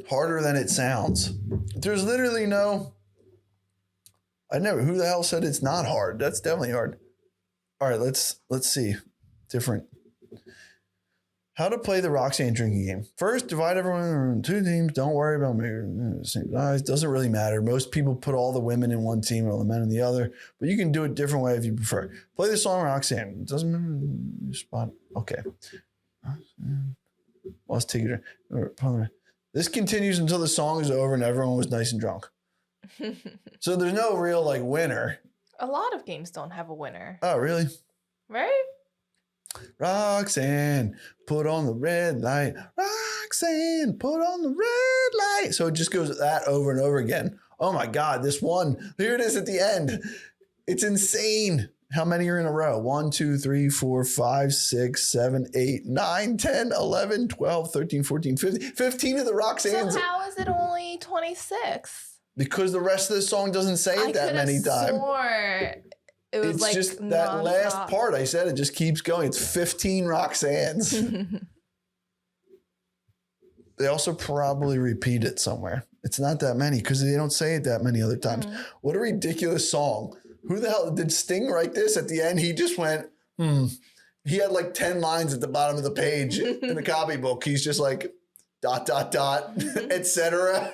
Harder than it sounds. There's literally no... who the hell said it's not hard? That's definitely hard. All right, let's see. Different. How to play the Roxanne drinking game. First, divide everyone into two teams. Don't worry about making same size. Doesn't really matter. Most people put all the women in one team and all the men in the other, but you can do it a different way if you prefer. Play the song Roxanne. Doesn't matter. Spot. Okay. Let's take it. This continues until the song is over and everyone was nice and drunk. So there's no real like winner. A lot of games don't have a winner. Oh, really? Right? Roxanne, put on the red light. Roxanne, put on the red light. So it just goes that over and over again. Oh my God, this one. Here it is at the end. It's insane. How many are in a row? 1, 2, 3, 4, 5, 6, 7, 8, 9, 10, 11, 12, 13, 14, 15. 15 of the Roxannes. So how is it only 26? Because the rest of the song doesn't say it that many times. It was it's like just that last part I said, it just keeps going. It's 15 Roxannes. They also probably repeat it somewhere. It's not that many because they don't say it that many other times. What a ridiculous song. Who the hell did Sting write this at the end? He just went, He had like 10 lines at the bottom of the page in the copybook. He's just like, ... etc.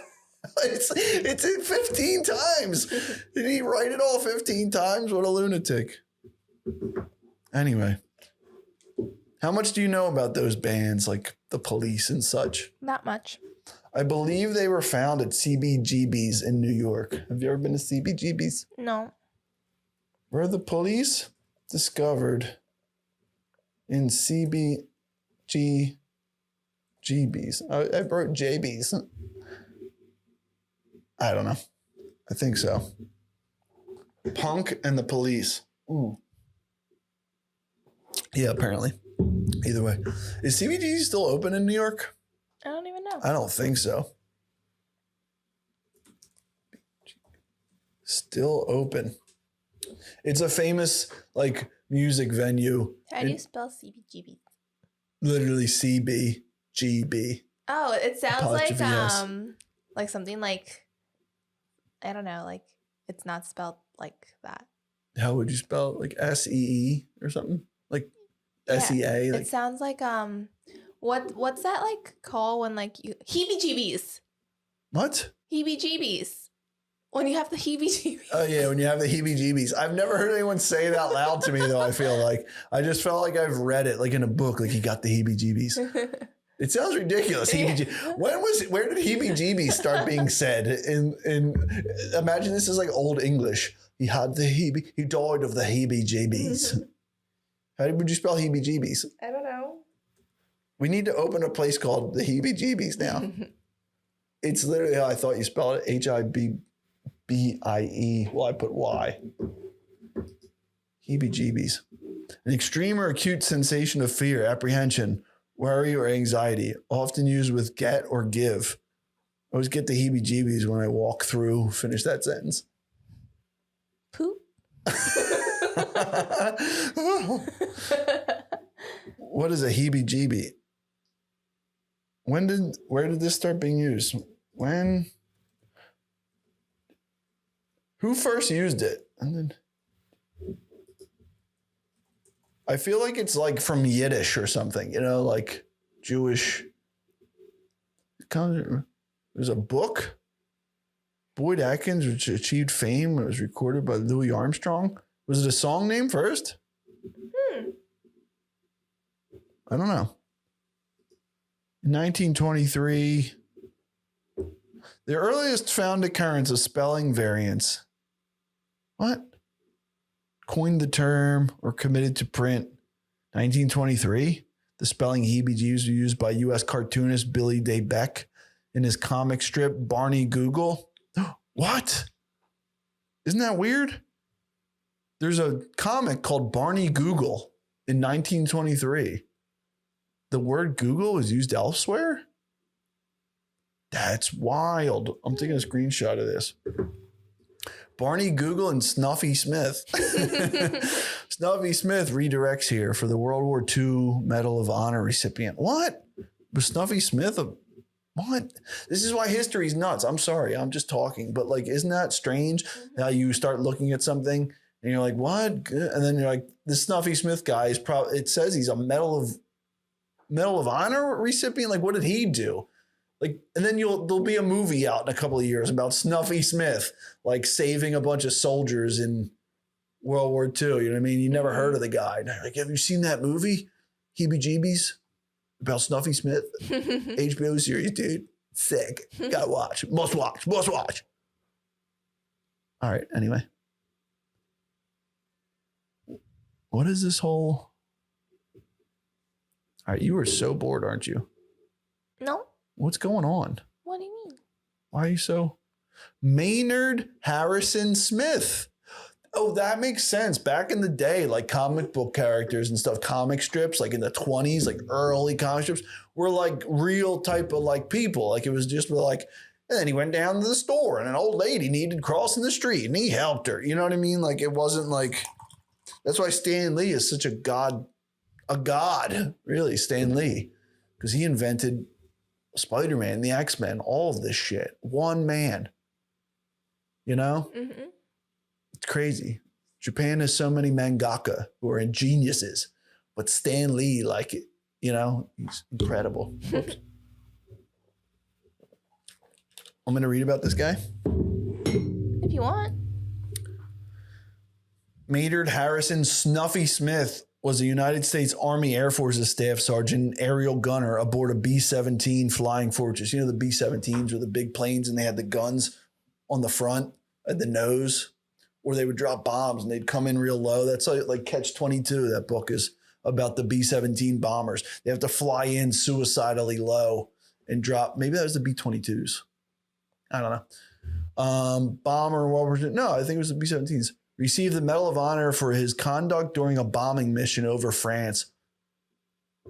It's in 15 times. Did he write it all 15 times? What a lunatic. Anyway, how much do you know about those bands like the Police and such? Not much. I believe they were found at CBGBs in New York. Have you ever been to CBGBs? No. Were the Police discovered in CBGBs? I wrote JBs. I don't know. I think so. Punk and the Police. Ooh. Yeah, apparently. Either way. Is CBGB still open in New York? I don't even know. I don't think so. Still open. It's a famous like music venue. How do you spell CBGB? Literally CBGB. Oh, it sounds Apostrophe like something like, I don't know, like it's not spelled like that. How would you spell it? Like SEE or something? Like SEA? Like, it sounds like what's that like called when like you Heebie Jeebies? what? Heebie Jeebies. When you have the Heebie Jeebies. Oh yeah, when you have the Heebie Jeebies. I've never heard anyone say it out loud to me though, I feel like. I just felt like I've read it like in a book, like he got the Heebie Jeebies. It sounds ridiculous. Where did Heebie Jeebies start being said? Imagine this is like old English. He died of the Heebie Jeebies. How would you spell Heebie Jeebies? I don't know. We need to open a place called the Heebie Jeebies now. It's literally how I thought you spelled it. Hibbie. Well, I put Y. Heebie Jeebies. An extreme or acute sensation of fear, apprehension, worry, or anxiety, often used with get or give. I always get the heebie jeebies when I walk through. Finish that sentence. Poop. What is a heebie jeebie? Where did this start being used? When? Who first used it? And then I feel like it's like from Yiddish or something, like Jewish. There's a book, Boyd Atkins, which achieved fame. It was recorded by Louis Armstrong. Was it a song name first? I don't know. In 1923, the earliest found occurrence of spelling variants. What? Coined the term or committed to print. 1923, the spelling heebie-jeebies was used by U.S. cartoonist Billy Day Beck in his comic strip Barney Google. What? Isn't that weird? There's a comic called Barney Google in 1923. The word Google was used elsewhere? That's wild. I'm taking a screenshot of this. Barney Google and Snuffy Smith. Snuffy Smith redirects here for the World War II Medal of Honor recipient. What? Was Snuffy Smith what? This is why history's nuts. I'm sorry. I'm just talking. But isn't that strange how you start looking at something and you're like, what? And then you're like, the Snuffy Smith guy is probably, it says he's a Medal of Honor recipient. What did he do? And then there'll be a movie out in a couple of years about Snuffy Smith, saving a bunch of soldiers in World War II. You know what I mean? You never heard of the guy. And you're like, have you seen that movie, Heebie Jeebies, about Snuffy Smith? HBO series, dude. Sick. Gotta watch. Must watch. All right. Anyway. What is this whole... All right. You are so bored, aren't you? No. What's going on? What do you mean? Why are you so... Maynard Harrison Smith. Oh, that makes sense. Back in the day, comic book characters and stuff, comic strips, in the 20s, early comic strips, were real type of people. It was just and then he went down to the store and an old lady needed crossing the street and he helped her. You know what I mean? It wasn't that's why Stan Lee is such a god, really, Stan Lee, because he invented Spider-Man, the X-Men, all of this shit. One man. Mm-hmm. It's crazy. Japan has so many mangaka who are geniuses, but Stan Lee, he's incredible. Oops. I'm going to read about this guy. If you want. Maynard Harrison Snuffy Smith was a United States Army Air Force's staff sergeant, aerial gunner aboard a B-17 Flying Fortress. The B-17s were the big planes and they had the guns on the front at the nose, where they would drop bombs and they'd come in real low. That's Catch-22. That book is about the B-17 bombers. They have to fly in suicidally low and drop. Maybe that was the B-22s. I don't know. Bomber, what was it? No, I think it was the B-17s. Received the Medal of Honor for his conduct during a bombing mission over France.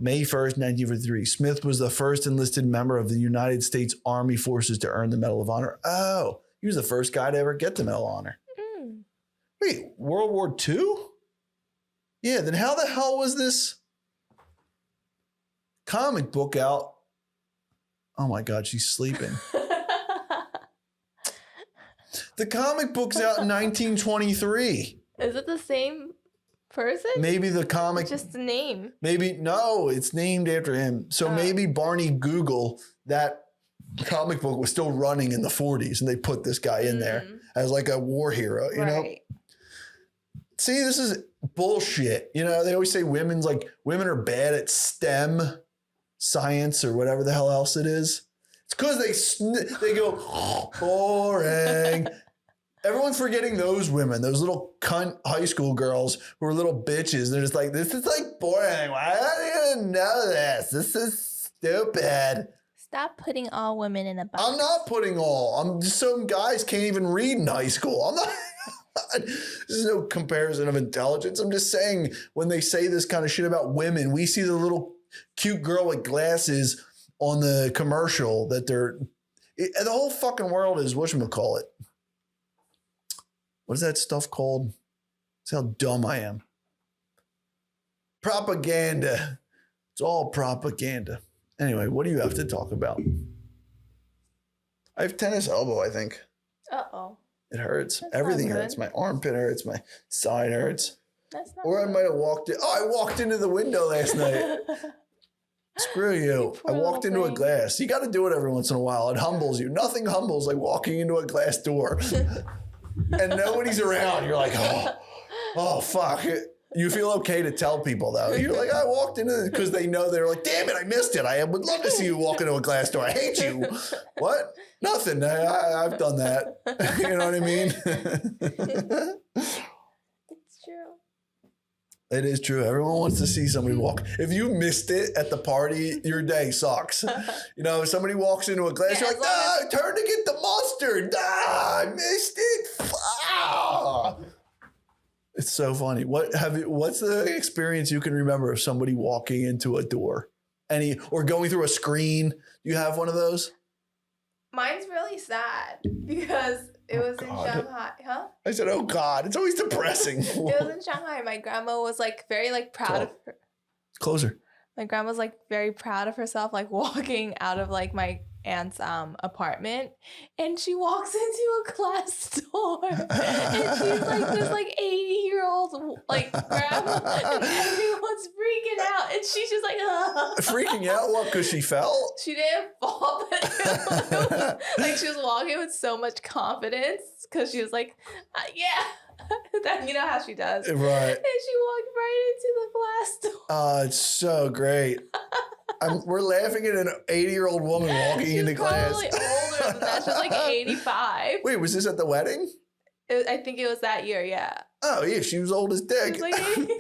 May 1st, 1943. Smith was the first enlisted member of the United States Army Forces to earn the Medal of Honor. Oh, he was the first guy to ever get the Medal of Honor. Wait, World War II? Yeah, then how the hell was this comic book out? Oh my God, she's sleeping. The comic book's out in 1923. Is it the same person? Maybe the comic... Just the name. Maybe, no, it's named after him. So maybe Barney Google, that comic book was still running in the 40s and they put this guy in there as a war hero, you know? See, this is bullshit. They always say women are bad at STEM, science or whatever the hell else it is. It's because they go, boring. Everyone's forgetting those women, those little cunt high school girls who are little bitches. They're just like, this is like boring. Why don't you even know this? This is stupid. Stop putting all women in a box. I'm not putting all. I'm just some guys can't even read in high school. I'm not. There's no comparison of intelligence. I'm just saying when they say this kind of shit about women, we see the little cute girl with glasses on the commercial that the whole fucking world is whatchamacallit. What is that stuff called? That's how dumb I am. Propaganda. It's all propaganda. Anyway, what do you have to talk about? I have tennis elbow, I think. Uh-oh. It hurts. That's Everything not good. hurts. My armpit hurts. My side hurts. That's not Or I good. might have walked in. Oh, I walked into the window last night. Screw you. I poor walked little into a thing. glass. You got to do it every once in a while. It humbles you. Nothing humbles like walking into a glass door and nobody's around. You're like, oh, fuck. You feel okay to tell people, though. You're like, I walked into it because they know they're like, damn it, I missed it. I would love to see you walk into a glass door. I hate you. What? Nothing. I've done that. You know what I mean? It's true. It is true. Everyone wants to see somebody walk. If you missed it at the party, your day sucks. You know, if somebody walks into a glass, Yeah, you're like, I turned to get the mustard. I missed it. Ah. It's so funny. What's the experience you can remember of somebody walking into a door? Or going through a screen? You have one of those? Mine's really sad because it was in God. Shanghai. Huh? I said, oh God, it's always depressing. It was in Shanghai. My grandma was like very like proud of her. Closer. My grandma's like very proud of herself, like walking out of like my aunt's apartment, and she walks into a glass door, and she's like this like 80-year-old like grandma, and everyone's freaking out, and she's just like Freaking out? What? Because she fell? She didn't fall, but it was, like she was walking with so much confidence because she was like, yeah. Then you know how she does. Right. And she walked right into the glass door. Oh, it's so great. We're laughing at an 80-year-old woman walking She was into glass. probably older than that. She was like 85. Wait, was this at the wedding? I think it was that year, yeah. Oh, yeah, she was old as She dick. was like 80.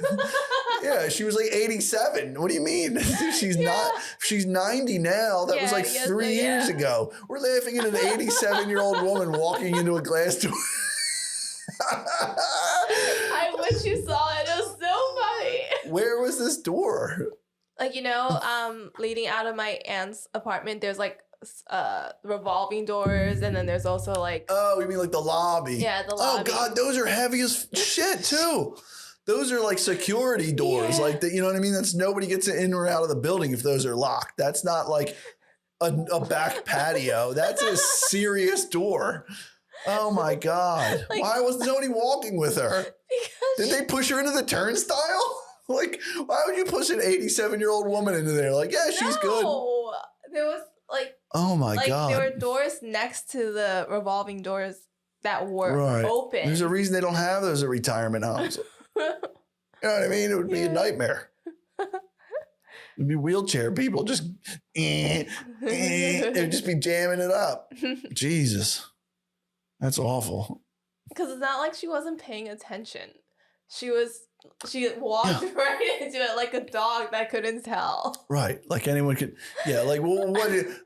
Yeah, she was like 87. What do you mean? She's not. She's 90 now. That was Yeah, like yes, 3 years yeah. ago. We're laughing at an 87-year-old woman walking into a glass door. I wish you saw it. It was so funny. Where was this door? Like, you know, leading out of my aunt's apartment, there's like revolving doors, and then there's also like Oh, you mean like the lobby? Yeah, the lobby. Oh God, those are heavy as shit too. Those are like security doors, Yeah. like that. You know what I mean? That's nobody gets in or out of the building if those are locked. That's not like a back patio. That's a serious door. Oh my God! Like- Why was nobody walking with her? because Did they push her into the turnstile? Like, why would you push an 87-year-old woman into there? Like, yeah, she's good. No, there was like Oh my God! there were doors next to the revolving doors that were Right. open. There's a reason they don't have those at retirement homes. You know what I mean? It would be a Yeah. nightmare. It'd be wheelchair people just, they'd just be jamming it up. Jesus. That's awful. Because it's not like she wasn't paying attention. She walked right into it like a dog that couldn't tell. Right. Like anyone could, yeah. Like,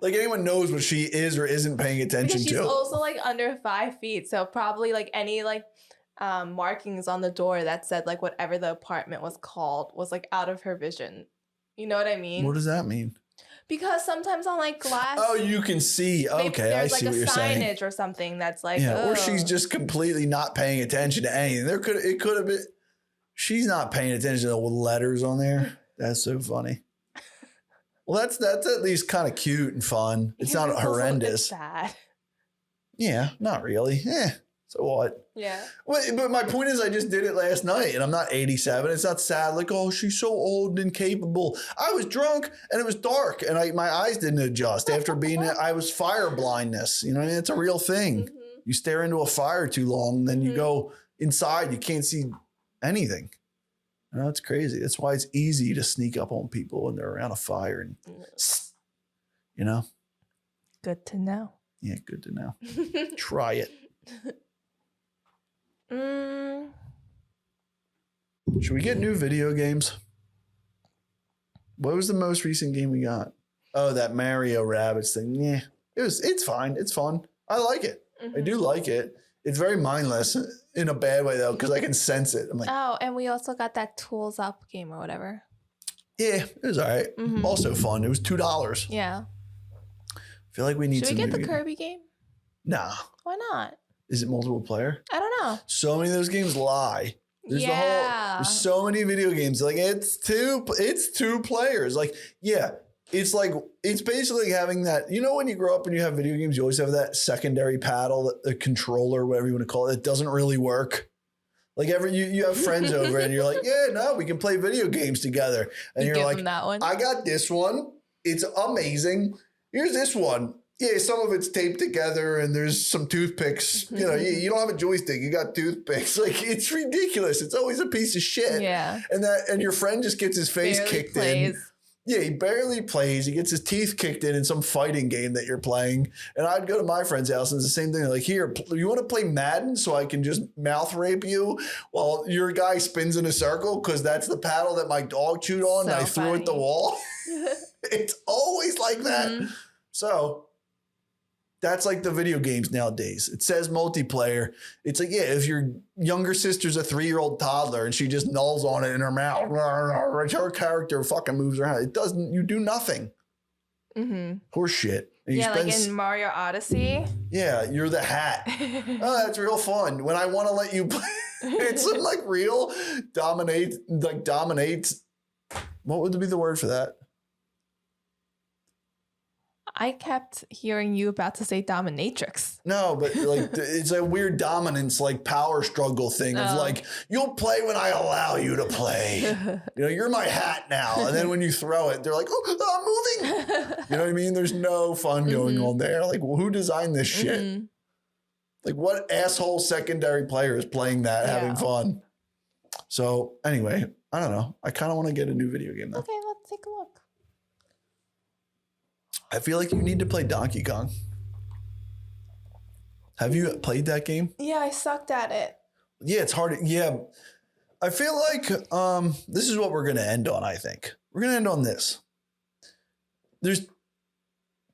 like anyone knows what she is or isn't paying attention Because she's to. also like under 5 feet, so probably like any like markings on the door that said like whatever the apartment was called was like out of her vision. You know what I mean? What does that mean? Because sometimes on like glass, Oh, you can see. maybe Okay, I there's like see a what you're signage saying. or something that's like, Yeah, or oh. she's just completely not paying attention to anything. It could have been. She's not paying attention to the letters on there. That's so funny. Well, that's at least kind of cute and fun. It's Yeah, not it's also- horrendous. It's sad. Yeah, not really. So what? Yeah. But my point is, I just did it last night, and I'm not 87. It's not sad. Like, oh, she's so old and incapable. I was drunk, and it was dark, and my eyes didn't adjust after being. I was fire blindness. You know what I mean? It's a real thing. Mhm. You stare into a fire too long, then you Mhm. go inside. You can't see anything. No, it's crazy. That's why it's easy to sneak up on people when they're around a fire and, you know? Good to know. Yeah, good to know. Try it. Should we get new video games? What was the most recent game we got? Oh, that Mario Rabbids thing. Yeah, it's fine. It's fun. I like it. I do like it. It's very mindless in a bad way though, because I can sense it. I'm like, oh, and we also got that Tools Up game or whatever. yeah, it was all right. Also fun. It was $2. Yeah. I feel like we need Should some we get the new Kirby game? Nah. Why not? Is it multiple player? I don't know. So many of those games lie. There's there's so many video games. Like it's two players. Like, yeah, it's basically having that, you know, when you grow up and you have video games, you always have that secondary paddle, the controller, whatever you want to call it. It doesn't really work. Like you have friends over and you're like, yeah, no, we can play video games together. And you're like, that one. I got this one. It's amazing. Here's this one. Yeah, some of it's taped together and there's some toothpicks. You know, you don't have a joystick. You got toothpicks. Like, it's ridiculous. It's always a piece of shit. Yeah. And your friend just gets his face kicked in. Yeah, he barely plays. He gets his teeth kicked in some fighting game that you're playing. And I'd go to my friend's house and it's the same thing. Like, here, you want to play Madden so I can just mouth rape you while your guy spins in a circle? Because that's the paddle that my dog chewed on and I threw at the wall. It's always like that. So that's like the video games nowadays. It says multiplayer. It's like, yeah, if your younger sister's a 3-year-old toddler and she just nulls on it in her mouth, her character fucking moves around. It doesn't, you do nothing. Horse shit. Yeah, like in Mario Odyssey. Yeah, you're the hat. Oh, that's real fun. When I want to let you play, it's like real dominate. What would be the word for that? I kept hearing you about to say dominatrix. No, but like it's a weird dominance, like power struggle thing of like, you'll play when I allow you to play. You know, you're my hat now. And then when you throw it, they're like, oh, I'm moving. You know what I mean? There's no fun going on there. Like, well, who designed this shit? Like, what asshole secondary player is playing that, having fun? So anyway, I don't know. I kind of want to get a new video game though. Okay, let's take a look. I feel like you need to play Donkey Kong. Have you played that game? Yeah, I sucked at it. Yeah, it's hard. Yeah. I feel like this is what we're going to end on, I think. We're going to end on this. There's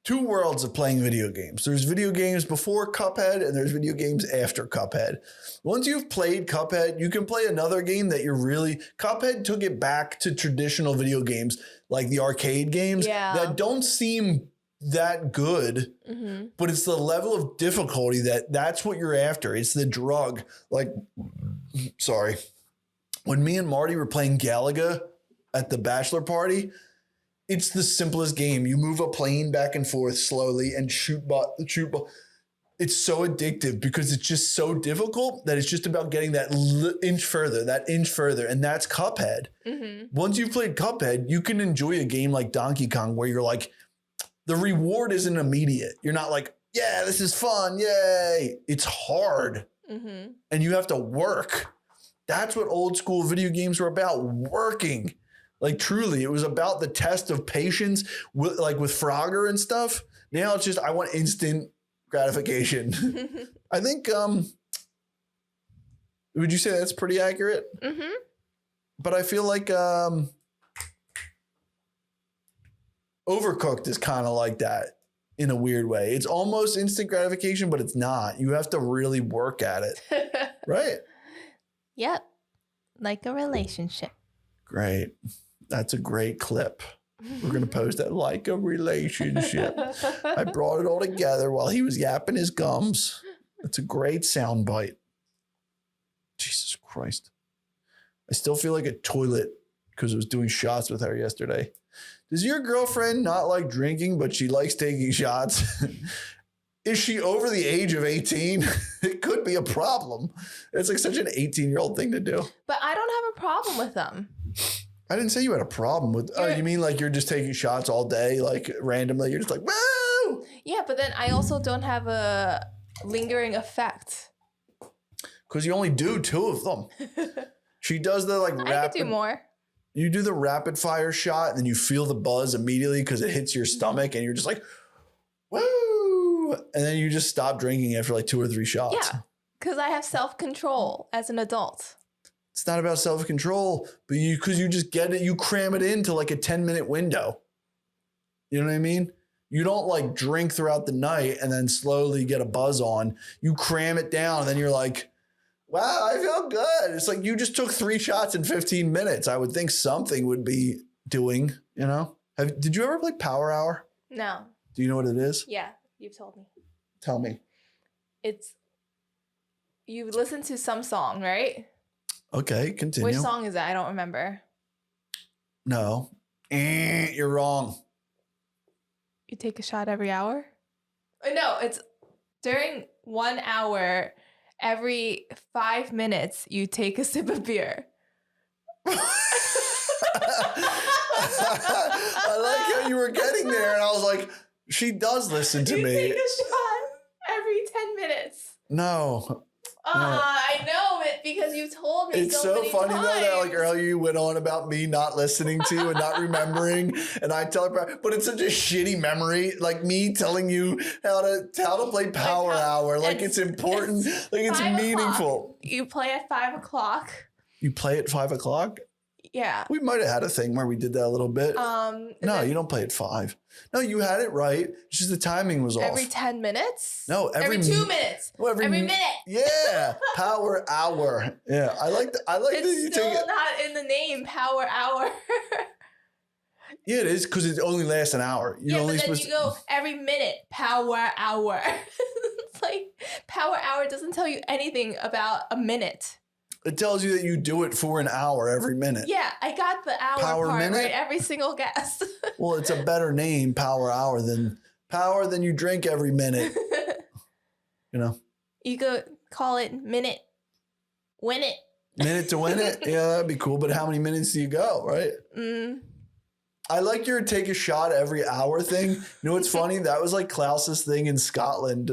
two worlds of playing video games. There's video games before Cuphead and there's video games after Cuphead. Once you've played Cuphead, you can play another game that you're really... Cuphead took it back to traditional video games, like the arcade games that don't seem that good, but it's the level of difficulty that's what you're after. It's the drug. Like, sorry. When me and Marty were playing Galaga at the bachelor party, it's the simplest game. You move a plane back and forth slowly and shoot. It's so addictive because it's just so difficult that it's just about getting that inch further. And that's Cuphead. Once you've played Cuphead, you can enjoy a game like Donkey Kong where you're like, the reward isn't immediate. You're not like, yeah, this is fun. Yay. It's hard. And you have to work. That's what old school video games were about, working. Like truly, it was about the test of patience, with Frogger and stuff. Now it's just, I want instant gratification. I think, would you say that's pretty accurate? But I feel like Overcooked is kind of like that in a weird way. It's almost instant gratification, but it's not. You have to really work at it. Right? Yep. Like a relationship. Great. That's a great clip. We're going to post that, like a relationship. I brought it all together while he was yapping his gums. It's a great sound bite. Jesus Christ. I still feel like a toilet because I was doing shots with her yesterday. Does your girlfriend not like drinking, but she likes taking shots? Is she over the age of 18? It could be a problem. It's like such an 18-year-old thing to do. But I don't have a problem with them. I didn't say you had a problem with... Oh, you mean like you're just taking shots all day, like randomly? You're just like, woo! Yeah, but then I also don't have a lingering effect. Because you only do 2 of them. She does the like I could rapid. do more. You do the rapid fire shot, and then you feel the buzz immediately because it hits your stomach, and you're just like, woo! And then you just stop drinking after like 2 or 3 shots. Yeah, because I have self-control as an adult. It's not about self-control, but because you just get it, you cram it into like a 10-minute window. You know what I mean? You don't like drink throughout the night and then slowly get a buzz on. You cram it down, and then you're like, wow, I feel good. It's like you just took 3 shots in 15 minutes. I would think something would be doing, you know? Did you ever play Power Hour? No. Do you know what it is? Yeah, you've told me. Tell me. You listen to some song, right? Okay, continue. Which song is that? I don't remember. No. You're wrong. You take a shot every hour? No, it's during 1 hour, every 5 minutes, you take a sip of beer. I like how you were getting there, and I was like, she does listen to you me. take a shot every 10 minutes. No. I know it because you told me It's so so many funny times. though that like earlier you went on about me not listening to you and not remembering, and I tell her, but it's such a shitty memory. Like me telling you how to play Power Hour, like it's important, like it's 5 meaningful. o'clock. You play at 5 o'clock. You play at 5 o'clock? Yeah. We might have had a thing where we did that a little bit. No, you don't play at 5. No, you had it right. It's just the timing was off. Every 10 minutes? No, every 2 minutes. Well, every minute. Yeah, Power Hour. Yeah, I like that. It's that you still take it. not in the name, Power Hour. Yeah, it is because it only lasts an hour. You're only but then supposed you go every minute, Power Hour. It's like Power Hour doesn't tell you anything about a minute. It tells you that you do it for an hour every minute. Yeah, I got the hour Power part minute? right every single guess. Well, it's a better name, Power Hour, than you drink every minute. You know? You could call it minute, win it. Minute to win it? Yeah, that'd be cool. But how many minutes do you go, right? I like your take a shot every hour thing. You know what's funny? That was like Klaus's thing in Scotland.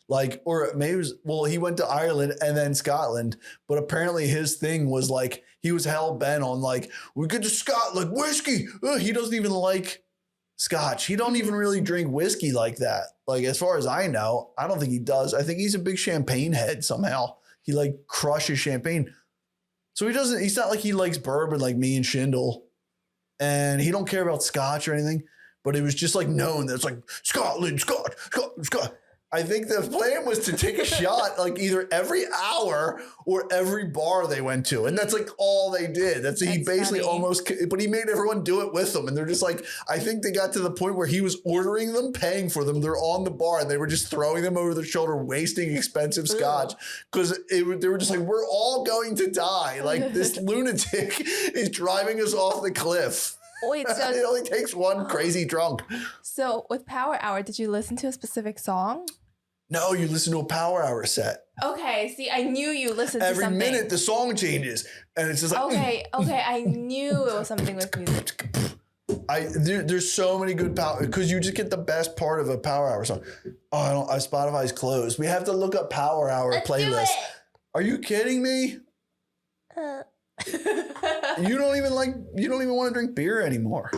Like, or maybe it was, well, he went to Ireland and then Scotland, but apparently his thing was like, he was hell bent on like, we get to Scotland, whiskey. Ugh, he doesn't even like scotch. He don't even really drink whiskey like that. Like, as far as I know, I don't think he does. I think he's a big champagne head somehow. He like crushes champagne. So he's not like he likes bourbon like me and Schindel. And he don't care about scotch or anything, but it was just like known that it's like Scotland, Scotch. I think the plan was to take a shot like either every hour or every bar they went to. And that's like all they did. He basically funny. But he made everyone do it with them. And they're just like, I think they got to the point where he was ordering them, paying for them. They're on the bar and they were just throwing them over their shoulder, wasting expensive scotch. Because they were just like, we're all going to die. Like this lunatic is driving us off the cliff. Wait, so it only takes one crazy drunk. So with Power Hour, did you listen to a specific song? No, you listen to a Power Hour set. Okay, see, I knew you listened to something. Every minute the song changes, and it's just like okay, I knew it was something with music. There's so many good power because you just get the best part of a Power Hour song. Oh, Spotify's closed. We have to look up Power Hour playlist. Do it. Are you kidding me? You don't even want to drink beer anymore.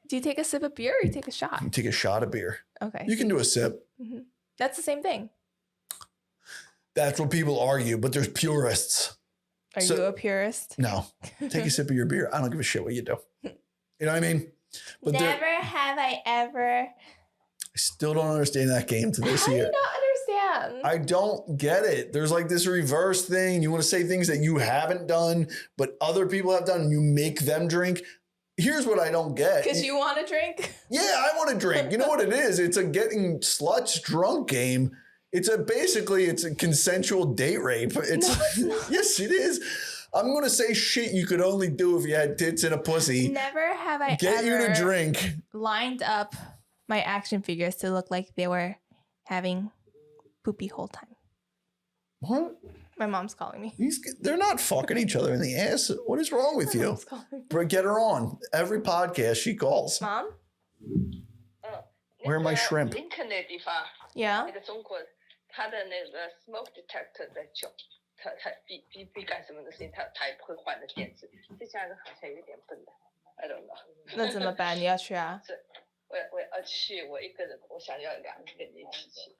Do you take a sip of beer or you take a shot? You take a shot of beer. Okay. You can do a sip. Mm-hmm. That's the same thing. That's what people argue, but there's purists. Are you a purist? No. Take a sip of your beer. I don't give a shit what you do. You know what I mean? But never have I ever. I still don't understand that game to this year. I do not understand. I don't get it. There's like this reverse thing. You want to say things that you haven't done, but other people have done, and you make them drink. Here's what I don't get. Because you want to drink? Yeah, I want to drink. You know what it is? It's a getting sluts drunk game. It's a consensual date rape. Yes, it is. I'm going to say shit you could only do if you had tits and a pussy. Never have I Get you to drink. Lined up my action figures to look like they were having poopy whole time. What? My mom's calling me. They're not fucking each other in the ass. What is wrong with you? Get her on. Every podcast she calls. Mom? Where are my shrimp? 林肯那地方， Yeah? 那个中国，他的那个 smoke detector 在叫。他必干什么的事情，他也不会换的电子。这家人好像有点笨的 ，I don't know。那怎么办？你要去啊？我要去，我一个人，我想要2个人一起去。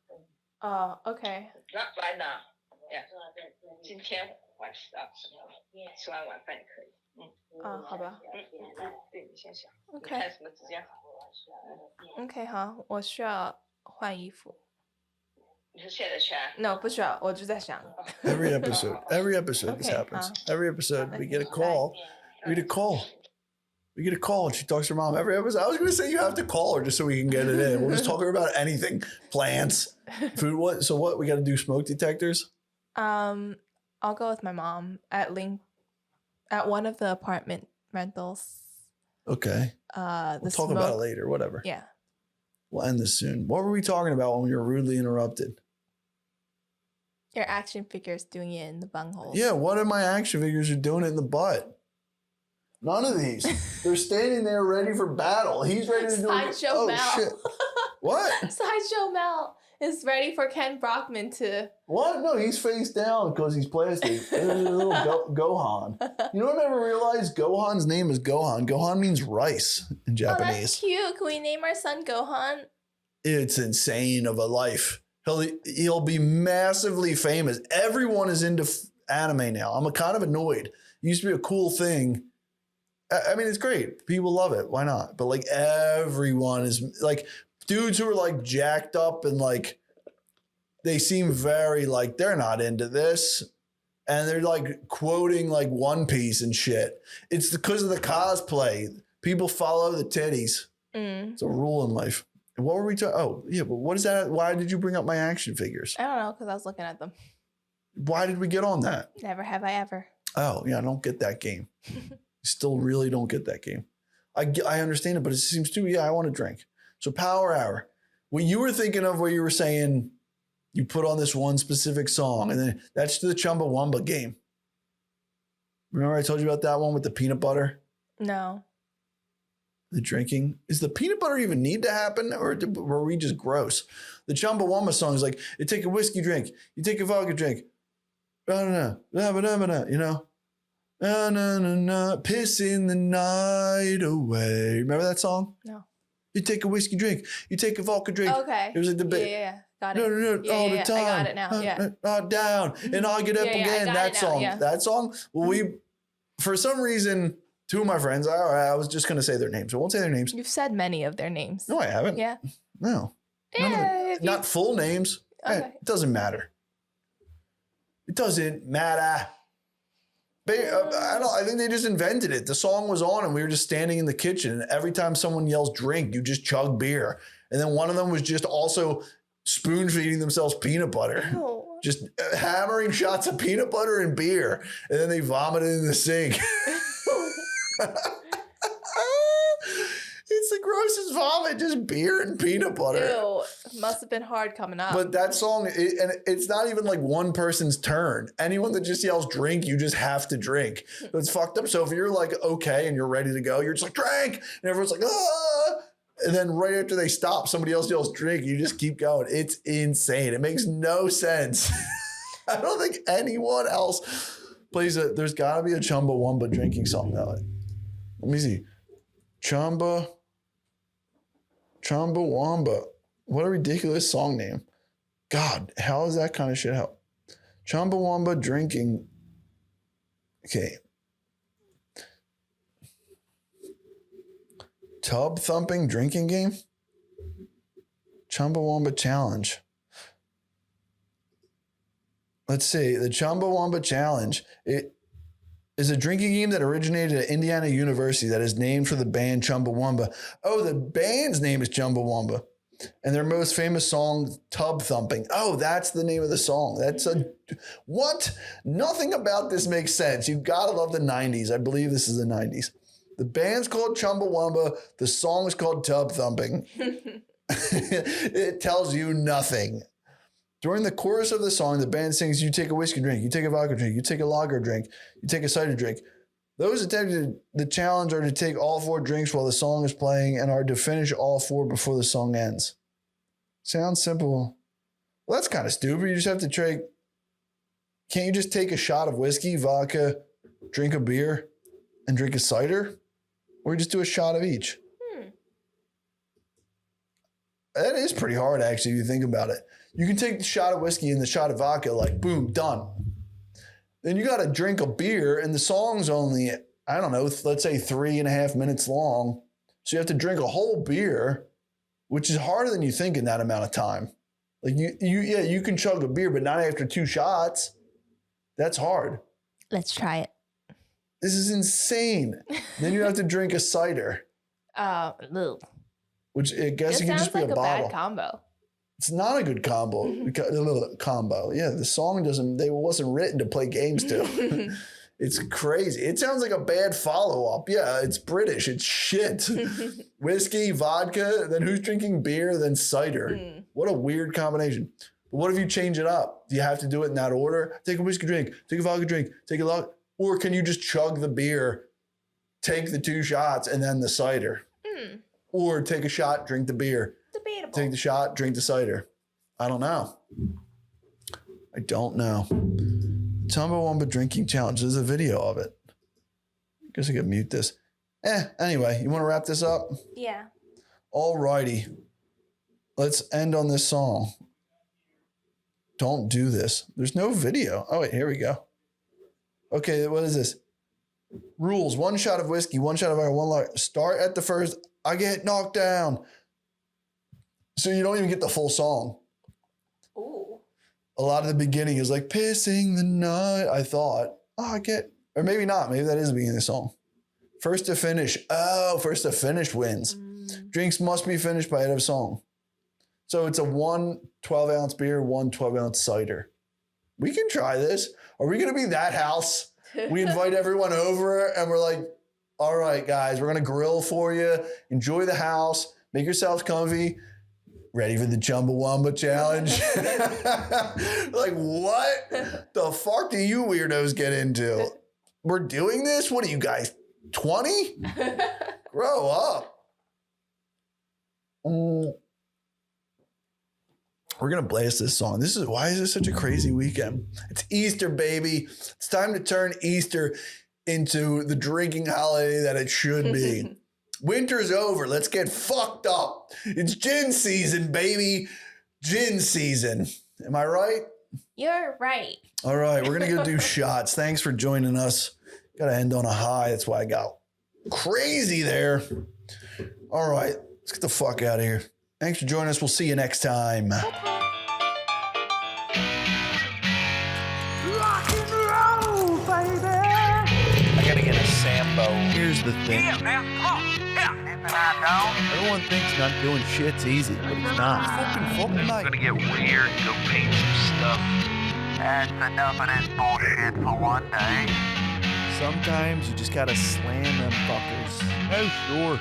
哦 ，OK。Not right now。今天晚上吃完晚饭也可以。好吧。对，你先想。 OK。你看什么时间好 OK， 好，我需要换衣服。你是现在去啊 No， 不需要，我就在想。Every episode this happens. Every episode we get a call. We get a call. And she talks to her mom every episode. I was going to say you have to call her just so we can get it in. We'll just talk to her about anything, plants, food. What? So what? We got to do smoke detectors. I'll go with my mom at one of the apartment rentals. Okay. We'll talk about it later. Whatever. Yeah. We'll end this soon. What were we talking about when we were rudely interrupted? Your action figures doing it in the bungholes. Yeah, what of my action figures are doing it in the butt? None of these. They're standing there ready for battle. He's ready to do it. Sideshow Mel. Shit. What? Sideshow Mel is ready for Ken Brockman to... What? No, he's face down because he's plastic. There's a little Gohan. You know what I never realized? Gohan's name is Gohan. Gohan means rice in Japanese. Oh, that's cute. Can we name our son Gohan? It's insane of a life. He'll be massively famous. Everyone is into anime now. I'm kind of annoyed. It used to be a cool thing. I mean, it's great. People love it. Why not? But like everyone is like dudes who are like jacked up and like they seem very like they're not into this. And they're like quoting like One Piece and shit. It's because of the cosplay. People follow the titties. It's a rule in life. And what were we talking? Oh, yeah, but what is that? Why did you bring up my action figures? I don't know, because I was looking at them. Why did we get on that? Never have I ever. Oh, yeah, I don't get that game. Still really don't get that game. I understand it, but it seems too, yeah, I want to drink. So Power Hour. What you were thinking of where you were saying you put on this one specific song, and then that's the Chumba Wumba game. Remember I told you about that one with the peanut butter? No. The drinking. Is the peanut butter even need to happen, or were we just gross? The Chumba Wumba song is like, you take a whiskey drink, you take a vodka drink. You know? Pissing the night away. Remember that song? No. You take a whiskey drink, you take a vodka drink. Okay. It was like the bit. Yeah. Got it. No, all the time. I got it now. Yeah. Down and I'll get up again. That song. Yeah. That song. Well, we, for some reason, two of my friends, I was just going to say their names. I won't say their names. You've said many of their names. No, I haven't. Yeah. No. Not full names. Okay. It doesn't matter. It doesn't matter. I think they just invented it. The song was on and we were just standing in the kitchen, and every time someone yells drink, you just chug beer. And then one of them was just also spoon feeding themselves peanut butter. Oh. Just hammering shots of peanut butter and beer. And then they vomited in the sink. It's the grossest vomit, just beer and peanut butter. Ew, must have been hard coming up. But that song, and it's not even like one person's turn. Anyone that just yells drink, you just have to drink. It's fucked up. So if you're like, okay, and you're ready to go, you're just like, drink. And everyone's like, ah. And then right after they stop, somebody else yells drink. You just keep going. It's insane. It makes no sense. I don't think anyone else plays it. There's got to be a Chumba Wumba drinking song now. Let me see. Chumba Wumba. What a ridiculous song name. God, how does that kind of shit help? Chumba Wumba drinking. Okay. Tub thumping drinking game? Chumba Wumba challenge. Let's see. The Chumba Wumba challenge. It is a drinking game that originated at Indiana University that is named for the band Chumba Wumba. Oh, the band's name is Chumba Wumba. And their most famous song, Tub Thumping. Oh, that's the name of the song. What? Nothing about this makes sense. You gotta love the 90s. I believe this is the 90s. The band's called Chumba Wumba. The song is called Tub Thumping. It tells you nothing. During the chorus of the song, the band sings, you take a whiskey drink, you take a vodka drink, you take a lager drink, you take a cider drink. Those attempting the challenge are to take all 4 drinks while the song is playing and are to finish all 4 before the song ends. Sounds simple. Well, that's kind of stupid. You just have to take Can't you just take a shot of whiskey, vodka, drink a beer, and drink a cider? Or just do a shot of each? That is pretty hard, actually, if you think about it. You can take the shot of whiskey and the shot of vodka, like, boom, done. Then you got to drink a beer, and the song's only, I don't know, let's say 3.5 minutes long. So you have to drink a whole beer, which is harder than you think in that amount of time. Like, you can chug a beer, but not after 2 shots. That's hard. Let's try it. This is insane. Then you have to drink a cider. Which I guess it can just be a bottle. Sounds like a bad combo. It's not a good combo. Combo. Yeah, the song wasn't written to play games to. It's crazy. It sounds like a bad follow-up. Yeah, it's British. It's shit. Whiskey, vodka, then who's drinking beer, then cider. What a weird combination. But what if you change it up? Do you have to do it in that order? Take a whiskey drink, take a vodka drink, take a lot. Or can you just chug the beer, take the 2 shots, and then the cider? Or take a shot, drink the beer. Debatable. Take the shot, drink the cider. I don't know. I don't know. Chumba Wumba drinking challenge. There's a video of it. I guess I could mute this. Anyway, you want to wrap this up? Yeah. All righty. Let's end on this song. Don't do this. There's no video. Oh, wait, here we go. Okay, what is this? Rules. 1 shot of whiskey, 1 shot of vodka, 1 lot. Start at the first. I get knocked down. So you don't even get the full song. Ooh. A lot of the beginning is like pissing the night. I thought, or maybe not. Maybe that is the beginning of the song. First to finish. Oh, first to finish wins. Drinks must be finished by end of song. So it's a 1 12-ounce beer, 1 12-ounce cider. We can try this. Are we going to be that house? We invite everyone over and we're like, all right, guys, we're going to grill for you. Enjoy the house. Make yourselves comfy. Ready for the Chumba Wumba challenge? Like, what the fuck do you weirdos get into? We're doing this? What are you guys, 20? Grow up. We're going to blast this song. Why is this such a crazy weekend? It's Easter, baby. It's time to turn Easter into the drinking holiday that it should be. Winter's over. Let's get fucked up. It's gin season, baby. Gin season. Am I right? You're right. All right. We're going to go do shots. Thanks for joining us. Got to end on a high. That's why I got crazy there. All right. Let's get the fuck out of here. Thanks for joining us. We'll see you next time. Rock and roll, baby. I gotta get a Sambo. Here's the thing. Yeah, man, come on. Yeah. Everyone thinks not doing shit's easy, but it's not. I'm gonna get weird and go paint some stuff. That's enough of this bullshit for one day. Sometimes you just gotta slam them fuckers. Oh, sure.